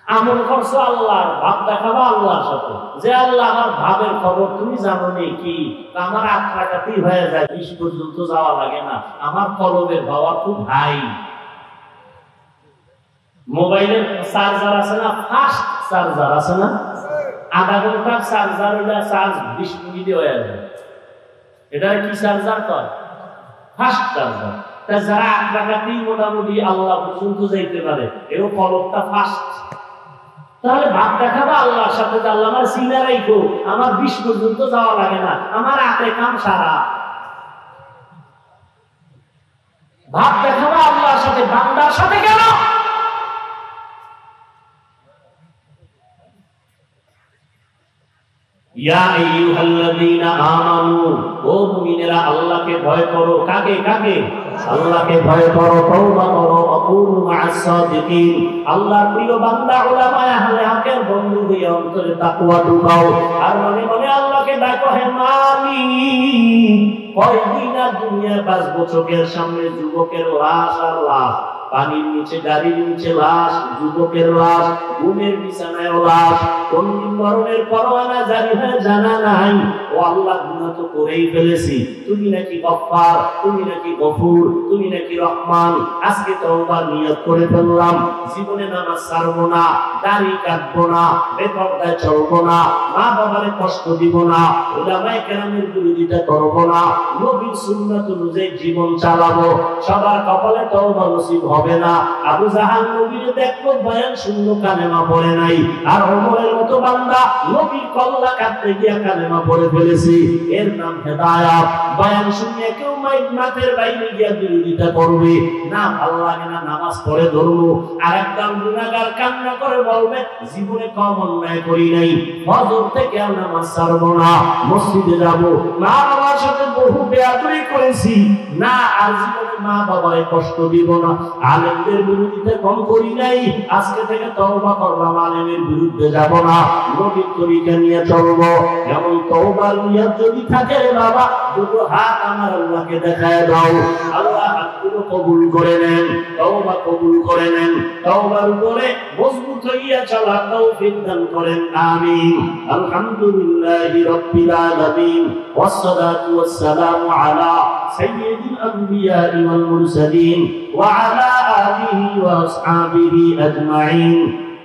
আমল করছো আল্লাহর, ভাব দেখাবো আল্লাহর সাথে, যে আল্লাহ আমার ভাবের খবর তুমি জানো নাকি? আমার 8 রাকাতই হয়ে যায়, 20 পর্যন্ত যাওয়া লাগে না। আমার কলবের পাওয়ার খুব হাই। মোবাইলের চার্জার আছে না, ফাস্ট চার্জার আছে না, আধা ঘন্টার চার্জার, চার্জ 20 মিনিটে হয়ে যায়। এটা কি চার্জার কয়? Fast charger. তা যারা 8 রাকাতই মোটামুটি আল্লাহ পর্যন্ত যাইতে পারে, এর কলবটা ফাস্ট। তাহলে ভাব দেখাবো আল্লাহর সাথে, আল্লাহ আমার সিনা রাখো, আমার 20 পর্যন্ত যাওয়া লাগে না, আমার হাতে কাম সারা। ভাব দেখাবো আল্লাহর সাথে, বান্দার সাথে কেন? ইয়া আইয়ুহাল্লাযীনা আমানু, ও মুমিনেরা আল্লাহকে ভয় করো। কাকে কাকে? আল্লাহকে ভয় করো, তওবা করো, আকুনু মা'আস সাদিকিন। আল্লাহর প্রিয় বান্দা, উলামায়ে আহলে হকের বন্ধু হয়ে অন্তরে তাকওয়া ঢুকাও, আর মনে মনে আল্লাহকে ডাকো, হে মালিক, কয়দিন আর দুনিয়ায় বাঁচবো? চোখের সামনে যুবকের লাশ আর লাশ, পানির নিচে, গাড়ির নিচে লাশ, যুবকের লাশ, ঘুমের বিছানায় লাশ, কোন দিন মরণের পরোয়ানা জারি হয়ে জানা নাই। ও আল্লাহ, গুনাহ তো করেই ফেলেছি, তুমি নাকি গফফার, তুমি নাকি গফুর, তুমি নাকি রহমান। আজকে তওবার নিয়ত করে ফেললাম, জীবনে নামাজ ছাড়বো না, দাড়ি কাটবো না, বেপরদায় চলবো না, মা বাবারে কষ্ট দিব না, উলামায়ে কেরামের বিরোধিতা করবো না, নবীর সুন্নাত অনুযায়ী জীবন চালাবো। সবার কপালে তওবা নসিব হবে না। আবু জাহাল নবীরে দেখলো, বয়ান শুনলো, কালেমা পড়ে নাই। আর ওমরের মতো বান্দা নবীর কল্লা কাটতে গিয়া কালেমা পড়ে ফেলেছি। এর নাম হেদায়াত। বয়ান শুনে কেউ মাঠের বাইরে গিয়া বিরোধিতা করবে না, ভালো লাগে না, নামাজ পড়ে ধরবো। আর একদম গুনাহগার কান্না করে বলবে, জীবনে কম অন্যায় করি নাই, ফজর থেকে আর নামাজ ছাড়বো না, মসজিদে যাব, মা বাবার সাথে বহু বেয়াদবি করেছি না, আর জীবনে মা বাবারে কষ্ট দিব না, আলেমদের বিরুদ্ধে কম করি নাই, আজকে থেকে তওবা করলাম, আলেমের বিরুদ্ধে যাব না, নবীর তরিকা নিয়ে চলবো। এমন তওবার নিয়ত যদি থাকে রে বাবা, দুটো হাত আমার আল্লাহকে দেখায় দাও। আল্লাহ হাতগুলো কবুল করে নেন, তওবা কবুল করে নেন, তওবার উপরে মজবুত হইয়া চলার তৌফিক দান করেন, আমিন। আলহামদুলিল্লাহি রাব্বিল আলামিন, ওয়াসসালাতু ওয়াসসালামু আলা সাইয়্যিদিল আমবিয়া ওয়াল মুরসালিন ওয়া আলা আলিহি ওয়া আসহাবিহি আজমাইন।